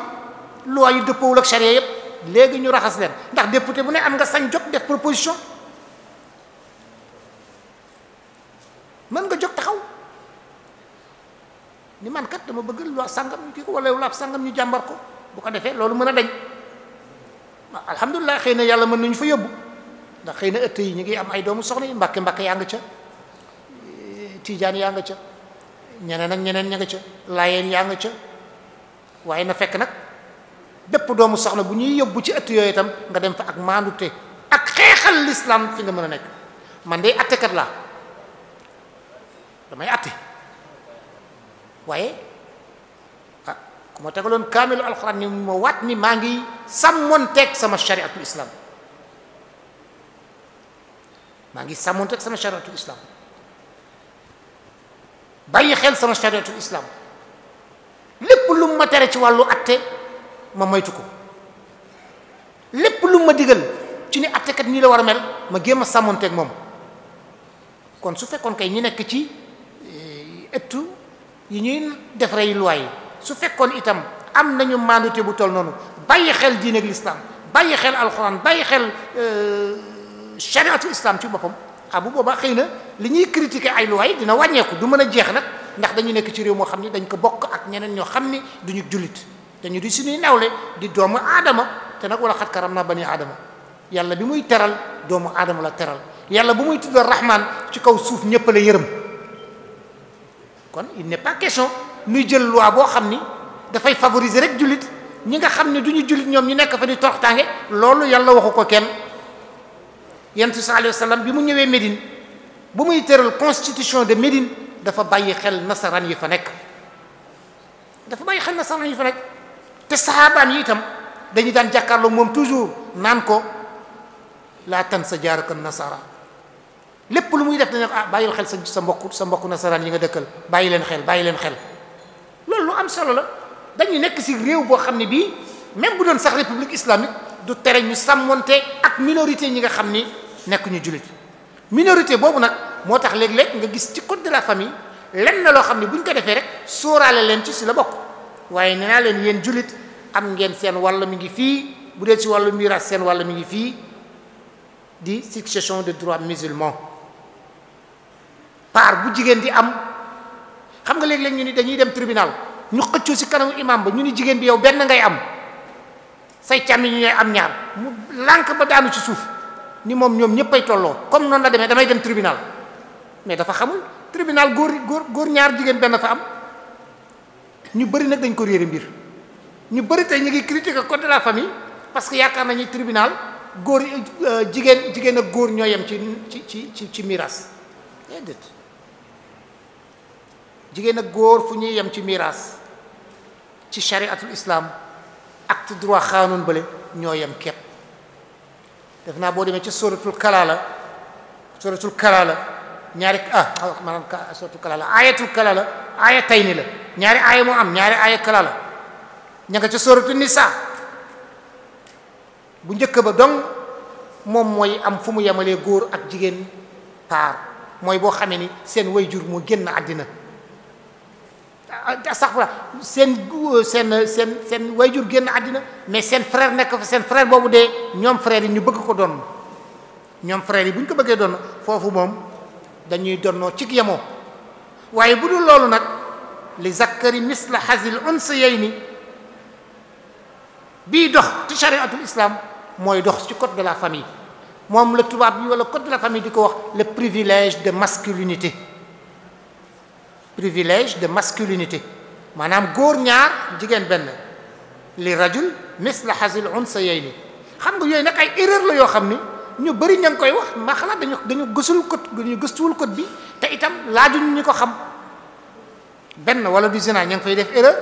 loi yu dëppoowul ak charia yépp léegi ñu raxas leen ndax député bu ne am nga sañ jóg def proposition mën nga jóg taxaw ni man kat dama bëgg loi sàngam ñu kii ko wala laab sàngam ñu jàmbar ko bu ko defee loolu mën a dañ alhamdulilah xëy na yàlla mën nañu fa yóbbu ndax xëy na ëtt yi ñu ngi am ay doomu soxna yi mbàkke yaa nga ca tiijaan yaa nga ca ñeneen ak ñeneen ña nga ca laayeen yaa nga ca waaye na fekk nag bépp doomu soxna bu ñuy yóbbu ci ëtt yooyu itam nga dem fa ak maandute ak xeexal l'islam fi nga mën a nekk man de attekat laa damay atte waaye ah ku ma tegaloon kaamilu alxuraan ni ma waat ni maa ngi sàmmonteeg sama shariatul islam maa ngi sàmmonteeg sama shariatul islam bàyyi xel sama chariatul islam lépp lu ma tere ci wàllu atte ma moytu ko lépp lu ma digal ci ni attekat nii la war a mel ma géem a sàmmonteeg moom. kon su fekkoon kay ñi nekk ci ëttu yi ñuy defaree loi yi su fekkoon itam am nañu mandute bu toll noonu bàyyi xel diine ak l'islam bàyyi xel alxuraan bàyyi xel chariatul islam ci boppam bu boobaa xëy na li ñuy critiquer ay loi dina wàññeeku du mën a jeex nag ndax dañu nekk ci réew moo xam ni dañ ko bokk ak ñeneen ñoo xam ni duñu jullit dañu di suñuy nawle di doomu aadama te nag wala xat karam naa bani aadama yàlla bi muy teral doomu aadama la teral yàlla bu muy tuddal rahman ci kaw suuf ñëpp la yërëm kon il n'est pas question nuy jël loi boo xam ni dafay favoriser rek jullit ñi nga xam ne du ñu jullit ñoom ñu nekk fa di toroxtaange loolu yàlla waxu ko kenn yonent sallallahu alayhi wa sallam bi mu ñëwee Médine bu muy tëral constitution de Médine dafa bàyyi xel nasaraan yi fa nekk te sahaabaan yi itam dañu daan jàkkaarloo moom toujours naan ko laa tansa jaaraka nasara lépp lu muy def dañu ko bàyyil xel sa mbokku nasaraan yi nga dëkkal bàyyi leen xel loolu lu am solo la. dañu nekk ci réew boo xam ne bii même bu doon sax république islamique du tere ñu sàmmonte ak minorité ñi nga xam ni nekk ñu jullit minorité boobu nag moo tax léeg-léeg nga gis ci code de la famille lenn loo xam ne bu ñu ko defee rek sóoraale leen ci la bokk waaye nee naa leen yéen jullit am ngeen seen wàll mi ngi fii bu dee ci wàllu miraas seen wàll mi ngi fii di succession de droit musulman part bu jigéen di am xam nga léeg-léeg ñu ni dañuy dem tribunal ñu xëccoo ci kanamu imam ba ñu ni jigéen bi yow benn ngay am say càmmi ñu ñooy am ñaar mu lànk ba daanu ci suuf ni moom ñoom ñëppay tolloo comme noonu la demee damay dem tribunal mais dafa xamul tribunal góor ñaar jigéen benn fa am ñu bëri nag dañ ko réere mbir ñu bëri tey ñu ngi critiquer code de la famille parce que yaakaar nañu tribunal góor jigéen ak góor ñoo yem ci miraas déedéet jigéen ak góor fu ñuy yem ci miraas ci chariatul islam acte droit xaanoon bële ñoo yem képp def naa boo demee ci suratul kalaala ñaari maanaam suratul kalaala ayatul kalaala aaya tayni la ñaari aaya moo am ñaari aaya kalaala ña nga ca suratul nisa bu njëkk ba donc moom mooy am fu mu yemalee góor ak jigéen paar mooy boo xamee ni seen wayjur moo génn àddina sax seen wayjur génn àddina mais seen frère nekk fa seen frère boobu dee ñoom frère yi ñu bëgg ko doon ñoom frère yi bu ñu ko bëggee doon foofu moom dañuy donnoo ci yemoo waaye bu dul loolu nag li zakkari misla hazil unsayayni bii dox ci chariatul islam mooy dox ci code de la famille moom la tubaab bi wala code de la famille di ko wax le privilège de masculinité maanaam góor ñaar jigéen benn li rajul misla hazil unsayayni xam nga yooyu nag ay erreur la yoo xam ni ñu bëri ña ngi koy wax ma xalaat dañu gëstuwul code bi te itam laajuñu ñu ko xam benn wala du zina ña ngi fay def erreur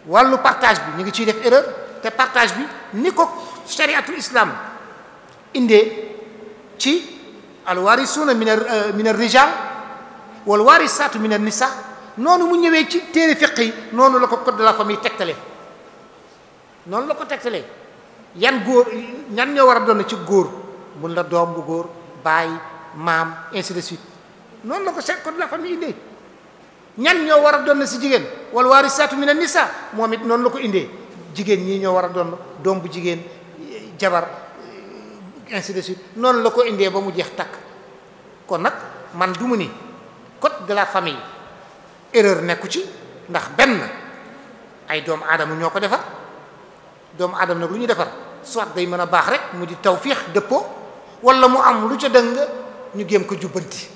wàllu partage bi ñu ngi ciy def erreur te partage bi ni ko chariatul islam indee ci alwarisuuna min ar-rijal wal warisaatu min an-nisa noonu mu ñëwee ci téere fiqh yi noonu la ko code de la famille tegtalee noonu la ko tegtalee yan góor ñan ñoo war a doon ci góor mun la doom bu góor baay maam ainsi de suite noonu la ko code de la famille indee ñan ñoo war a doon ci jigéen wal warisaatu min an-nisa moom it noonu la ko indee jigéen ñii ñoo war a doon doom bu jigéen jabar ainsi de suite noonu la ko indee ba mu jeex takk kon nag man du mu ni code de la famille erreur nekku ci ndax benn ay doomu aadama ñoo ko defar doomu aadama nag lu ñu defar soit day mën a baax rek mu di tawfiix dëppoo wala mu am lu ca dëng ñu géem ko jubbanti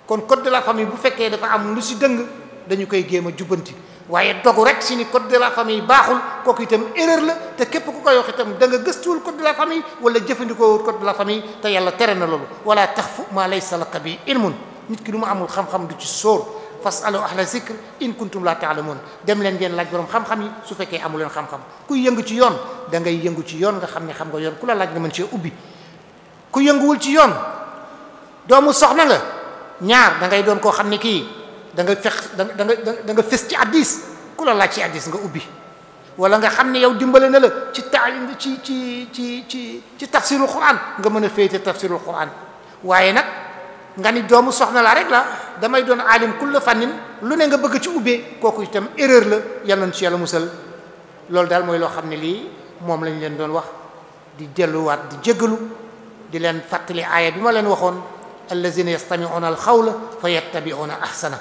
kon code de la famille bu fekkee dafa am lu si dëng dañu koy géem a jubbanti waaye dogu rek si ni code de la famille baaxul kooku itam erreur la te képp ku koy wax itam da nga gëstuwul code de la famille wala jëfandikoo code de la famille te yàlla tere na loolu wala taxfu ma laysa laka bi ilmun nit ki lu mu amul xam-xam du ci sóor fasalu ahla zikr in kuntum la taalamun dem leen ngeen laaj borom xam-xam yi su fekkee amu leen xam-xam kuy yëngu ci yoon da ngay yëngu ci yoon nga xam ne xam nga yoon ku la laaj nga mën cee ubbi ku yënguwul ci yoon doomu soxna nga ñaar da ngay doon koo xam ne kii da nga fes ci hadiis ku la laaj ci hadiis nga ubbi wala nga xam ne yow dimbale na la ci ci tafsirul quran nga mën a féete tafsirul quran waaye nag nga ni doomu soxna la rek la damay doon alim kulla fannin lu ne nga bëgg ci ubbee kooku itam erreur la yàlla na ci yàlla musal loolu daal mooy loo xam ne lii moom lañ leen doon wax di delluwaat di jéggalu di leen fàttali aaya bi ma leen waxoon allazina yastami'una alxawla fa yattabi'una ahsana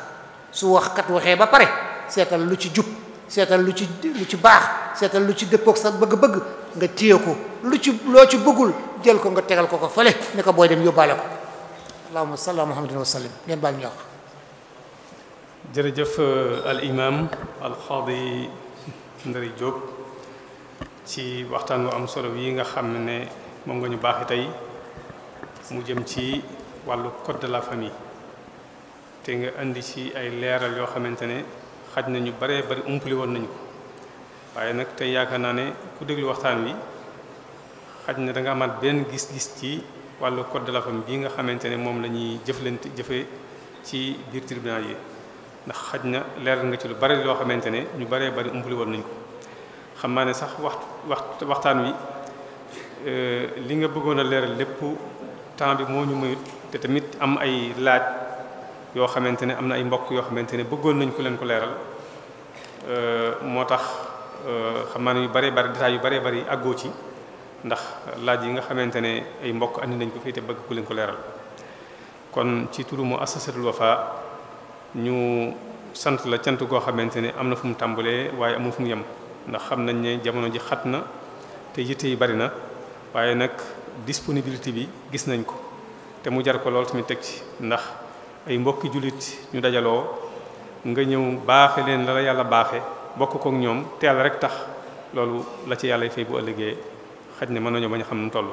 su waxkat waxee ba pare seetal lu ci jub seetal lu ci baax seetal lu ci dëppoog sa bëgg-bëgg nga téye ko loo ci bëggul jël ko nga tegal ko fële ne ko booy dem yóbbaale ko allahumma salli ala muhammadin wa sallim ngeen baal ñu wax. jërëjëf al imam al Xaadi Ndari Diop ci waxtaan wu am solo yi nga xam ne moom nga ñu baaxee tey mu jëm ci wàllu code de la famille te nga indi ci ay leeral yoo xamante ne xaj na ñu baree bari umpali woon nañu ko waaye nag tey yaakaar naa ne ku déglu waxtaan wi xaj na da nga amaat benn gis-gis ci wàllu code de la famille bii nga xamante ne moom la ñuy jëfe ci biir tribunal yi ndax xaj na leeral nga ci lu bari loo xamante ne ñu baree bari umpali woon nañu ko xam naa ne sax waxtaan wi li nga bëggoon a leeral lépp temps bi moo ñu mayut te tamit am ay laaj yoo xamante ne am na ay mbokk yoo xamante ne bëggoon nañ ko leen ko leeral moo tax xam naa ne yu bëree bëri détails yu bëree bëri àggoo ci ndax laaj yi nga xamante ne ay mbokk andi nañ ko fii te bëgg ku leen ko leeral kon ci turu Muassasatul Wafa ñu sant la cant goo xamante ne am na fu mu tàmbalee waaye amul fu mu yem ndax xam nañ ne jamono ji xat na te yitte yi bari na waaye nag disponibilité bi gis nañ ko te mu jar ko lool tamit teg ci ndax ay mbokki jullit ñu dajaloo nga ñëw baaxe leen la yàlla baaxe bokk kook ñoom te yàlla rek tax loolu la ci yàlla fay bu ëllëgee xaj ne mën nañoo bañ a xam nu toll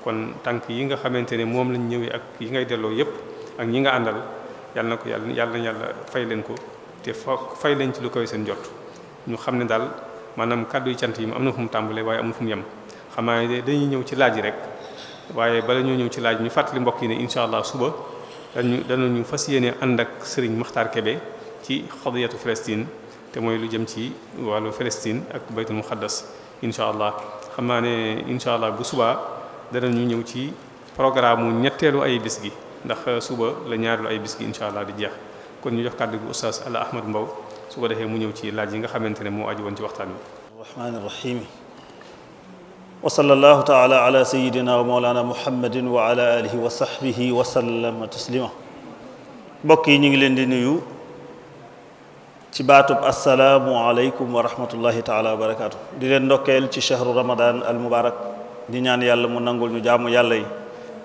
kon tànk yi nga xamante ne moom lañ ñëwee ak yi ngay delloo yépp ak ñi nga àndal yàlla na ko yàlla fay leen ko te fay leen ci lu koy seen jot ñu xam ne daal maanaam kàddu yi cant yi am na fu mu tàmbalee waaye amul fu mu yem xam naa ne dañuy ñëw ci laaj yi rek waaye bala ñoo ñëw ci laaj ñu fàttali mbokk yi ne incha allah suba danañu fas yéene ànd ak Serigne Makhtar Kébé ci xadiyatu Palestine te mooy lu jëm ci wàllu Palestine ak baytul muqaddas incha allah xam naa ne incha allah bu subaa danañu ñëw ci programme mu ñetteelu ay bis gi ndax suba la ñaareelu ay bis gi incha allah di jeex kon ñu jox kàddu gi oustaz Alla Ahmad Mbow su ko defee mu ñëw ci laaj yi nga xamante ne moo aju woon ci waxtaan wi. rahmaani rahiim wa sallallahu taala ala sayidina wa mawlana muhammadin wa ala alihi wa sahbihi wa sallama taslima mbokk yi ñu ngi leen di nuyu ci baatub assalaamu aleykum wa rahmatullahi taala wa barakaatu di leen ndokkeel ci shahru ramadan al mubarak di ñaan yàlla mu nangul ñu jaamu yàlla yi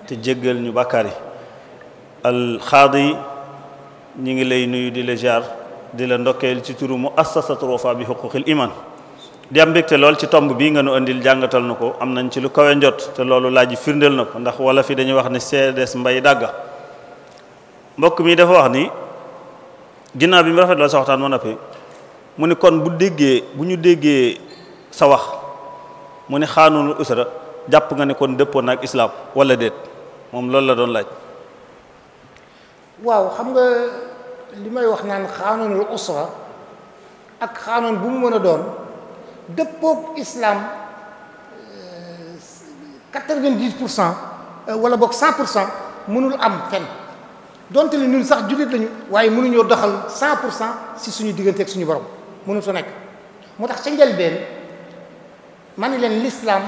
te jéggal ñu bàkkaar yi al xaadi ñu ngi lay nuyu di la jaar di la ndokkeel ci turu Muassasatul Wafa bi huquqil iman di am mbégte lool ci tomb bii nga nu andil jàngatal na ko am nañ ci lu kawe njot te loolu laaj firndeel na ko ndax wala fi dañuy wax ne seedes mbay dàgga mbokk mi dafa wax ni ginnaaw bi mu rafet lool sa waxtaan ma noppi mu ni kon bu ñu déggee sa wax mu ni xaanunu usra jàpp nga ne kon dëppoon na ak islaam wala déet moom loolu la doon laaj. waaw xam nga li may wax naan xaanunul usra ak xaanun bu mu mën a doon dëppoog islam 90% wala boog 100% mënul am fenn donte li ñun sax jullit lañu waaye mënuñoo doxal 100% si suñu diggante ak suñu borom mënu su nekk moo tax ca njëlbeen ma ni leen l'islam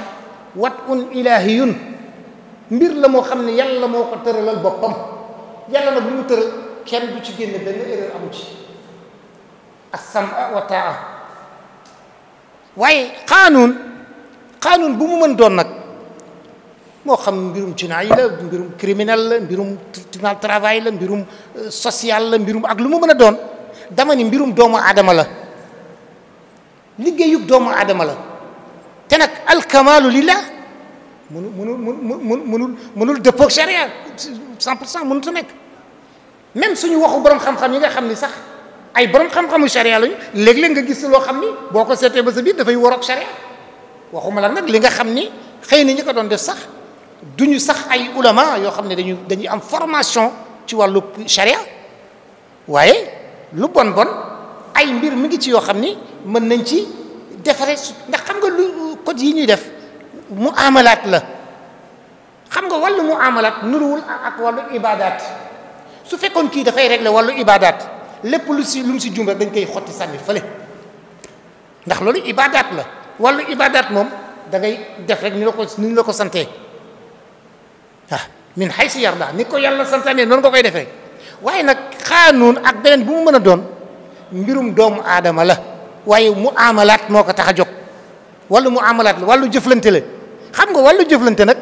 wat un ilahiyun mbir la moo xam ne yàlla moo ko tëralal boppam yàlla nag lu mu tëral kenn du ci génn benn erreur amu ci as-sam'a wa ta'a waaye xaanuun bu mu mën doon nag moo xam mbirum jinaay la mbirum criminel la mbirum tribunal travail la mbirum social la mbirum ak lu mu mën a doon dama ni mbirum doomu aadama la liggéeyub doomu aadama la te nag alkamaalu lillah mënul dëppoog sharia 100% mënut a nekk même suñu waxu borom xam-xam yi nga xam ni sax ay borom xam-xamu sharia lañu léeg-léeg nga gis loo xam ni boo ko seetee ba sa biir dafay waroog sharia waxuma la nag li nga xam ni xëy na ñi ko doon def sax duñu sax ay ulama yoo xam ne dañuy am formation ci wàllu sharia waaye lu bon bon ay mbir mi ngi ci yoo xam ni mën nañ ci defare ndax xam nga lu code yi ñuy def muamalaat la xam nga wàllu muamalaat nuruwul ak wàllu ibadat su fekkoon kii dafay régler wàllu ibadat lépp lu mu si jum rek dañ koy xotti sànni fële ndax loolu ibadat la wàllu ibadat moom da ngay def rek ni la ko santee min haysu yarda ni ko yàlla santaane noonu nga koy defee waaye nag xaanuun ak beneen bu mu mën a doon mbirum doomu aadama la waaye muamalaat moo ko tax a jóg wàllu muamalaat la wàllu jëflante la xam nga wàllu jëflante nag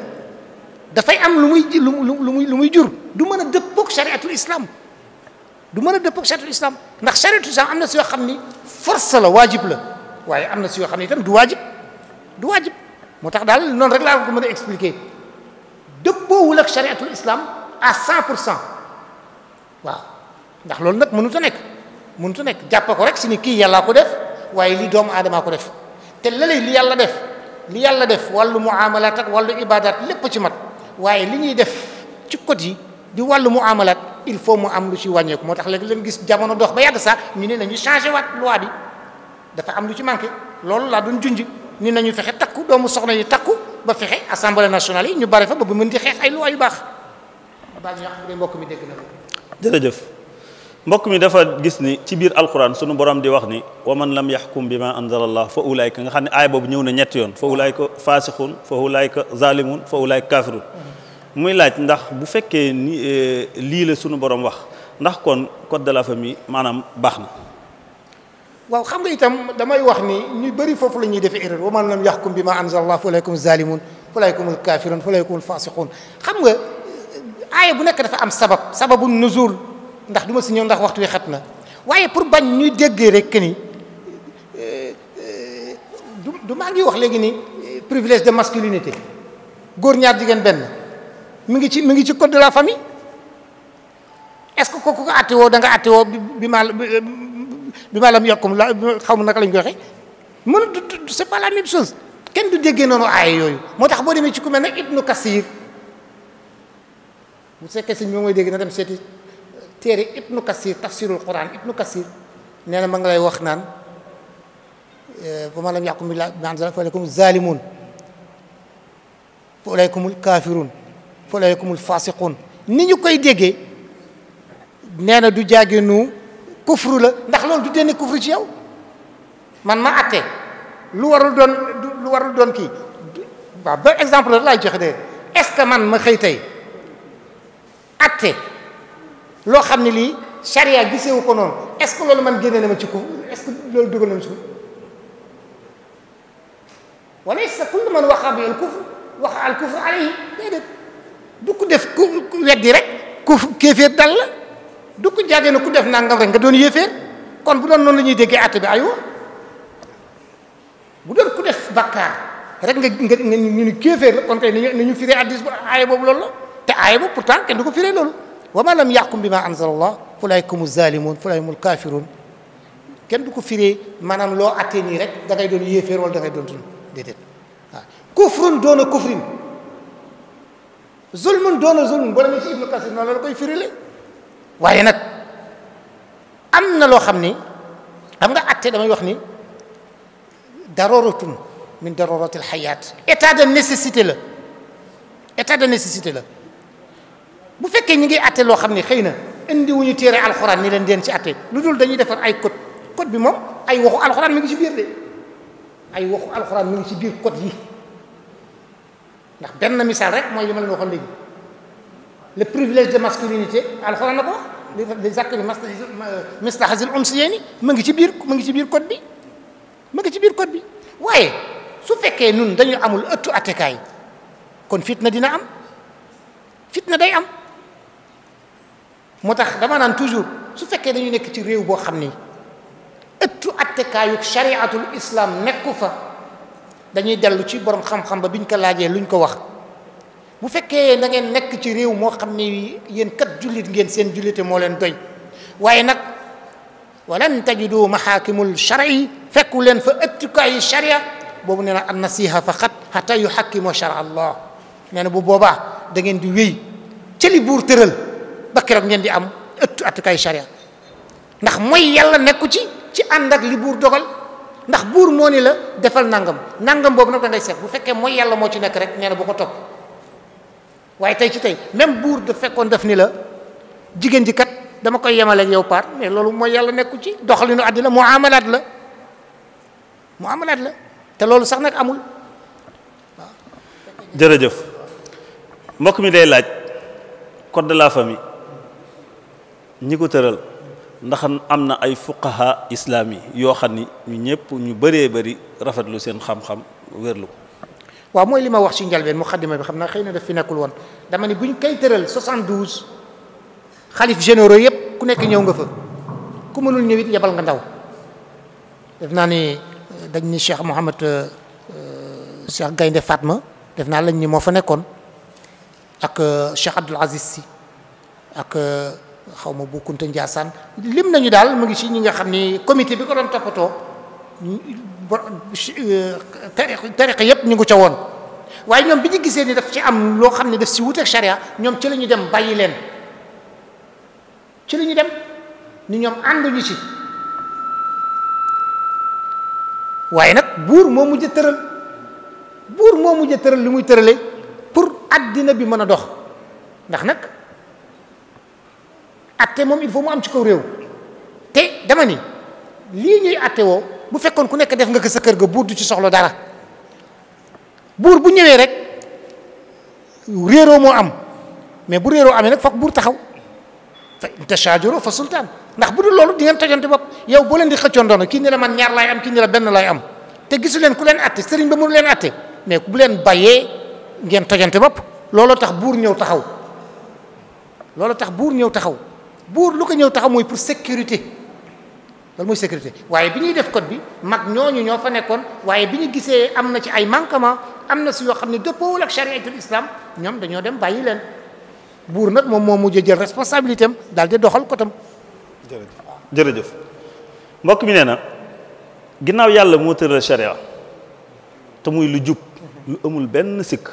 dafay am lu muy jur du mën a dëppoog chariatul islam du mën a dëppoog chariatul islam ndax chariatul islam am na si yoo xam ni force la waajib la waaye am na si yoo xam ne itam du waajib moo tax daal noonu rek laa ko mën a expliquer dëppoowul ak chariatul islam à 100% waaw ndax loolu nag mënut a nekk jàpp ko rek si ni kii yàllaa ko def waaye lii doomu aadamaa ko def te lële li yàlla def wàllu muamalat ak wàllu ibadat lépp ci mat waaye li ñuy def ci code yi di wàllu muamalat il faut mu am lu ci wàññeeku moo tax léegi leen gis jamono dox ba yàgg sax ñu ne nañu changé waat loi bi dafa am lu ci manqué loolu laa doon junj ni nañu fexe takku doomu soxna yi takku ba fexe assemblée nationale yi ñu bare fa ba bu mën di xeex ay loi yu baax baal ñu wax bu dee mbokk mi dégg na ko. jërëjëf mbokk mi dafa gis ni ci biir alquran sunu borom di wax ni wa man lam yaxkum bi ma anzala allah fa ulaayka nga xam ne aaya boobu ñëw na ñetti yoon fa ulaayka faasixun fa ulaayka zalimun fa ulaayka kafirun muy laaj ndax bu fekkee ni lii la sunu borom wax ndax kon code de la famille maanaam baax na. waaw xam nga itam damay wax ni ñu bëri foofu la ñuy defee erreur wa man lam yaxkum bi ma anzala allah fa ulaykum zalimun fa ulaykum kafirun fa ulaykum fasiqun xam nga aaya bu nekk dafa am sababu nuzul ndax du ma si ñëw ndax waxtu wi xat na waaye pour bañ ñuy déggee rek ni du maa ngi wax léegi ni privilège de masculinité góor ñaar jigéen benn mi ngi ci code de la famille est-ce que kooku ko àtte woo da nga àtte woo bi ma lam yokkum la xaw ma naka lañ koy waxee mën c'est pas la même chose kenn du déggee noonu aaya yooyu moo tax boo demee ci ku mel ne Ibnu Kasir bu fekkee sëñ bi mooy dégg na dem seeti téere Ibnu Kasir tafsirul Quran Ibnu Kasir nee na ma nga lay wax naan fa man lam yaxkum bimaa anzala fa ulaykum zalimun fa ulaykumul kafirun fa ulaykumul fasiqun ni ñu koy déggee nee na du jàggeenu kufru la ndax loolu du dénne kufru ci yow man ma atte lu warul doon kii waaw ba exemple la laay joxe de est-ce que man ma xëy tey atte loo xam ne lii charia gisewu ko noonu est-ce que loolu man génne na ma ci kufr est-ce que loolu dugal na ma ci kufr wala sa kullu man waqa bi al kufr waqa al kufr alayhi déedéet du ko def ku weddi rek kufr kéeféer dal la du ko jàggee na ku def nangam rek nga doon yéeféer kon bu doon noonu la ñuy déggee atte bi aywa bu doon ku def bakkaar rek nga ñu ni kéeféer la kon kay nañu firee addis bu aaya boobu loolu la te aaya boobu pourtant kenn du ko firee loolu wa man lam yaxkum bi ma anzala allah fa ulayka humu zalimun fa ulayka humul kafirun kenn du ko firee maanaam loo attee nii rek da ngay doon yéeféer wala da ngay doon tun déedéet waaw kufrun doona kufrin zulmun doona zulmun boo demee ci Ibnu Kasir noonu la koy firile waaye nag am na loo xam ni xam nga atte damay wax ni daroratun min daruratil hayat état de nécessité la bu fekkee ñi ngi atte loo xam ne xëy na indi wuñu téere alxuraan ni leen den ci atte lu dul dañuy defar ay code bi moom ay waxu alxuraan mi ngi ci biir de ay waxu alxuraan mi ngi ci biir code yi ndax benn misaal rek mooy li ma leen waxoon léegi le privilège de masculinité alxuraan na ko wax li zakari mastahazil unsiyayni mu ngi ci biir code bi waaye su fekkee nun dañu amul ëttu attekaay kon fitna dina am fitna day am moo tax dama naan toujours su fekkee dañu nekk ci réew boo xam ni ëttu attekaayu chariatul islam nekku fa dañuy dellu ci borom xam-xam ba biñ ko laajee luñ ko wax bu fekkee da ngeen nekk ci réew moo xam ne yéen kat jullit ngeen seen jullite moo leen doy waaye nag walan tajidu mahakimul shar'i fekku leen fa ëttukaayu sharia boobu nee na an nasiha faqat hatta yuhakkimu shara allah nee na bu boobaa da ngeen di wéy ca li buur tëral ba keroog ngeen di am ëttu attukaayu sharia ndax mooy yàlla nekku ci ànd ak li buur dogal ndax buur moo ni la defal nangam boobu nag da ngay seet bu fekkee mooy yàlla moo ci nekk rek nee na bu ko topp waaye tey ci tey même buur da fekkoon def ni la jigéen ji kat dama koy yemale ak yow paar mais loolu mooy yàlla nekku ci doxalinu àddina muamalaat la te loolu sax nag amul waaw. jërëjëf mbokk mi day laaj code de la famille ñi ko tëral ndax am na ay fuqaha islami yoo xam ni ñu ñëpp ñu bëree bëri rafetlu seen xam-xam wérlu ko. waaw mooy li ma wax ci njëlbeen muqaddima bi xam naa xëy na daf fi nekkul woon dama ni buñ koy tëral 72 xalif généraux yëpp ku nekk ñëw nga fa ku mënul ñëw it yebal nga ndaw def naa ni dañ ni Cheikh Mouhamad Cheikh Gaynde Fatma def naa lañ ni moo fa nekkoon ak Cheikh Abdoul Aziz Sy ak xaw ma bu Kunta Ndiassane lim nañu daal mu ngi ci ñi nga xam ni comité bi ko doon toppatoo tariqa yëpp ñu ngi ca woon waaye ñoom bi ñu gisee ni daf ci am loo xam ne daf si wuteeg charia ñoom ci la ñu dem bàyyi leen ci la ñu dem ni ñoom ànduñu ci waaye nag buur moo mujj tëral li muy tërale pour addina bi mën a dox ndax nag atte moom il faut mu am ci kaw réew te dama ni lii ñuy atte woo bu fekkoon ku nekk def nga ko sa kër ga buur du ci soxla dara buur bu ñëwee rek réeroo moo am mais bu réeroo amee nag foog buur taxaw fa tashaajuro fa sultaan ndax bu dul loolu di ngeen tojante bopp yow boo leen di xëccoon doona kii ni la man ñaar laay am kii ni la benn laay am te gisu leen ku leen atte sëriñ ba mënu leen atte mais bu leen bàyyee ngeen tojante bopp looloo tax buur ñëw taxaw buur lu ko ñëw taxaw mooy pour sécurité loolu mooy sécurité waaye bi ñuy def code bi mag ñooñu ñoo fa nekkoon waaye bi ñu gisee am na ci ay manquement am na si yoo xam ne dëppoowul ak chariatul islam ñoom dañoo dem bàyyi leen buur nag moom moo mujj jël responsabilité am daal di doxal kotam. jërëjëf mbokk mi nee na ginnaaw yàlla moo tëral charia te muy lu jub lu amul benn sikk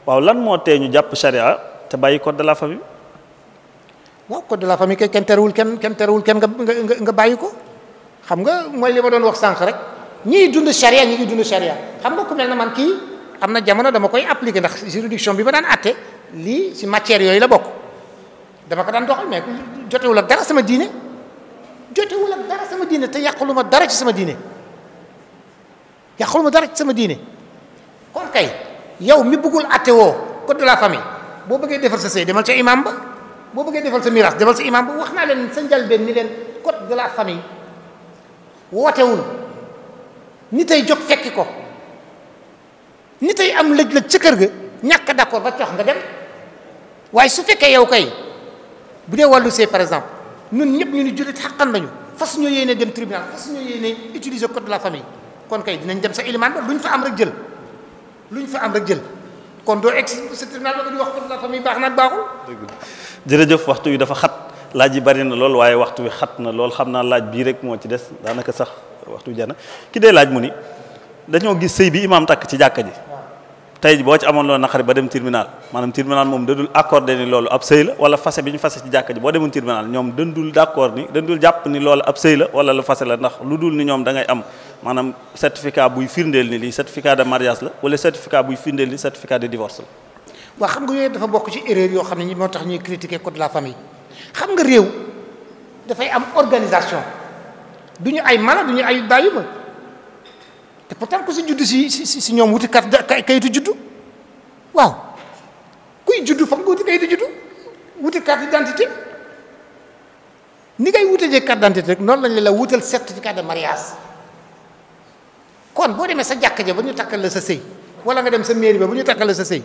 waaw lan moo tee ñu jàpp charia te bàyyi code de la famille. waaw code de la famille kay kenn terewul kenn nga bàyyi ko xam nga mooy li ma doon wax sànq rek ñii dund charia ñi ngi dund charia xam nga ku mel na man kii am na jamono dama koy appliquer ndax juridiction bi ma daan atte lii si matière yooyu la bokk dama ko daan doxal mais jotewul ak dara sama diine te yàqulu ma dara ci sama diine kon kay yow mi bëggul atte woo code de la famille boo bëggee defar sa sëy demal ca imam ba boo bëggee defal sa miraas defal sa imam ba wax naa leen sa njalbeen ni leen code de la famille wootewul ni tey jóg fekki ko ni tey am lëj-lëj ca kër ga ñàkk d'accord ba cox nga dem waaye su fekkee yow kay bu dee wàllu sëy par exemple ñun ñëpp ñu ni jullit xaqan lañu fas ñoo yéene dem tribunal fas ñoo yéene utiliser code de la famille kon kay dinañ dem sa ilimaan ba lu ñu fa am rek jël kon doo egg sa tribunal ba di wax code de la famille baax na ak baaxul. jërëjëf waxtu wi dafa xat laaj yi bari na lool waaye waxtu wi xat na lool xam naa laaj bii rek moo ci des daanaka sax waxtu wi jana ki dee laaj mu ni dañoo gis sëy bi imaam takk ci jàkka ji tey boo ci amoon loolu naqari ba dem tribunal maanaam tribunal moom dadul accordé ni loolu ab sëy la wala fase bi ñu fase ci jàkka ji boo demoon tribunal ñoom dandul d'accord ni dandul jàpp ni loolu ab sëy la wala lu fase la ndax lu dul ni ñoom da ngay am maanaam certificat buy firndeel ni lii certificat de mariage la wala certificat buy firndeel ni certificat de divorce la. waaw xam nga yooyu dafa bokk ci erreur yoo xam ne ñi moo tax ñuy critiquer code de la famille xam nga réew dafay am organisation du ñu ay mala du ñu ay bàyyi ma te pourtant ku si juddu si ñoom wuti kayitu juddu waaw kuy juddu foog nga wuti kayitu juddu wuti carte d'identité ni ngay wutee carte d'identité rek noonu lañ la wutal certificat de mariage kon boo demee sa jàkka ja ba ñu takkal la sa sëy wala nga dem sa mairie ba bu ñu takkal la sa sëy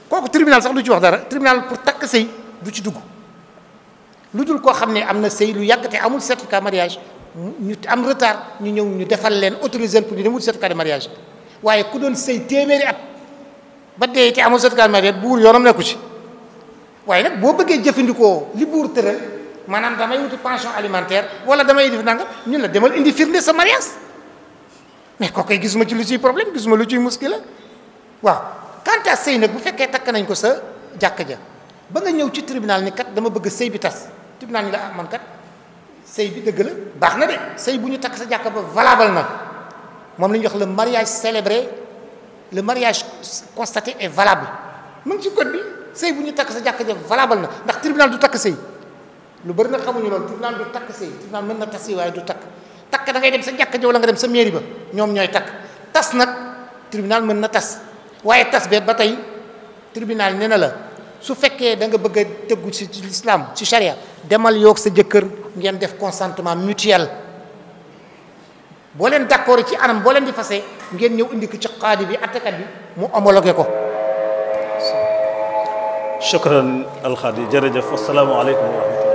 kooku tribunal sax du ci wax dara tribunal pour takk sëy du ci dugg lu dul koo xam ne am na sëy lu yàgg te amul certificat mariage ñu am retard ñu ñëw ñu defal leen autorisé pour ñu dem wut certificat de mariage waaye ku doon sëy téeméeri at ba dee te amul certificat de mariage buur yoonam nekku ci waaye nag boo bëggee jëfandikoo li buur tëral maanaam damay wuti pension alimentaire wala damay def nangam ñun la demal indi firnde sa mariage mais kooku koy gisuma ci lu ciy problème gisuma lu ciy muskila waaw quant à sëy nag bu fekkee takk nañ ko sa jàkka ja ba nga ñëw ci tribunal ni kat dama bëgg sëy bi tas tribunal ni la ah man kat sëy bi dëgg la baax na de sëy bu ñu takk sa jàkka ba valable na moom la ñuy wax le mariage célébré le mariage constaté est valable mu ngi ci code bi sëy bu ñu takk sa jàkka ja valable na ndax tribunal du takk sëy lu bëri nag xamuñu loolu tribunal du takk sëy tribunal mën na tas sëy waaye du takk da ngay dem sa jàkka ja wala nga dem sa mairie ba ñoom ñooy takk tas nag tribunal mën na tas waaye tas be ba tey tribunal nee na la su fekkee da nga bëgg a tëggu ci l'islam ci charia demal yoog sa jëkkër ngeen def consentement mutuel boo leen d'accord ci anam boo leen di fase ngeen ñëw indi ko ci qaadi bi attekat bi mu homologué ko. shukran alxaadi jërëjëf assalaamu aleykum wa rahmatullah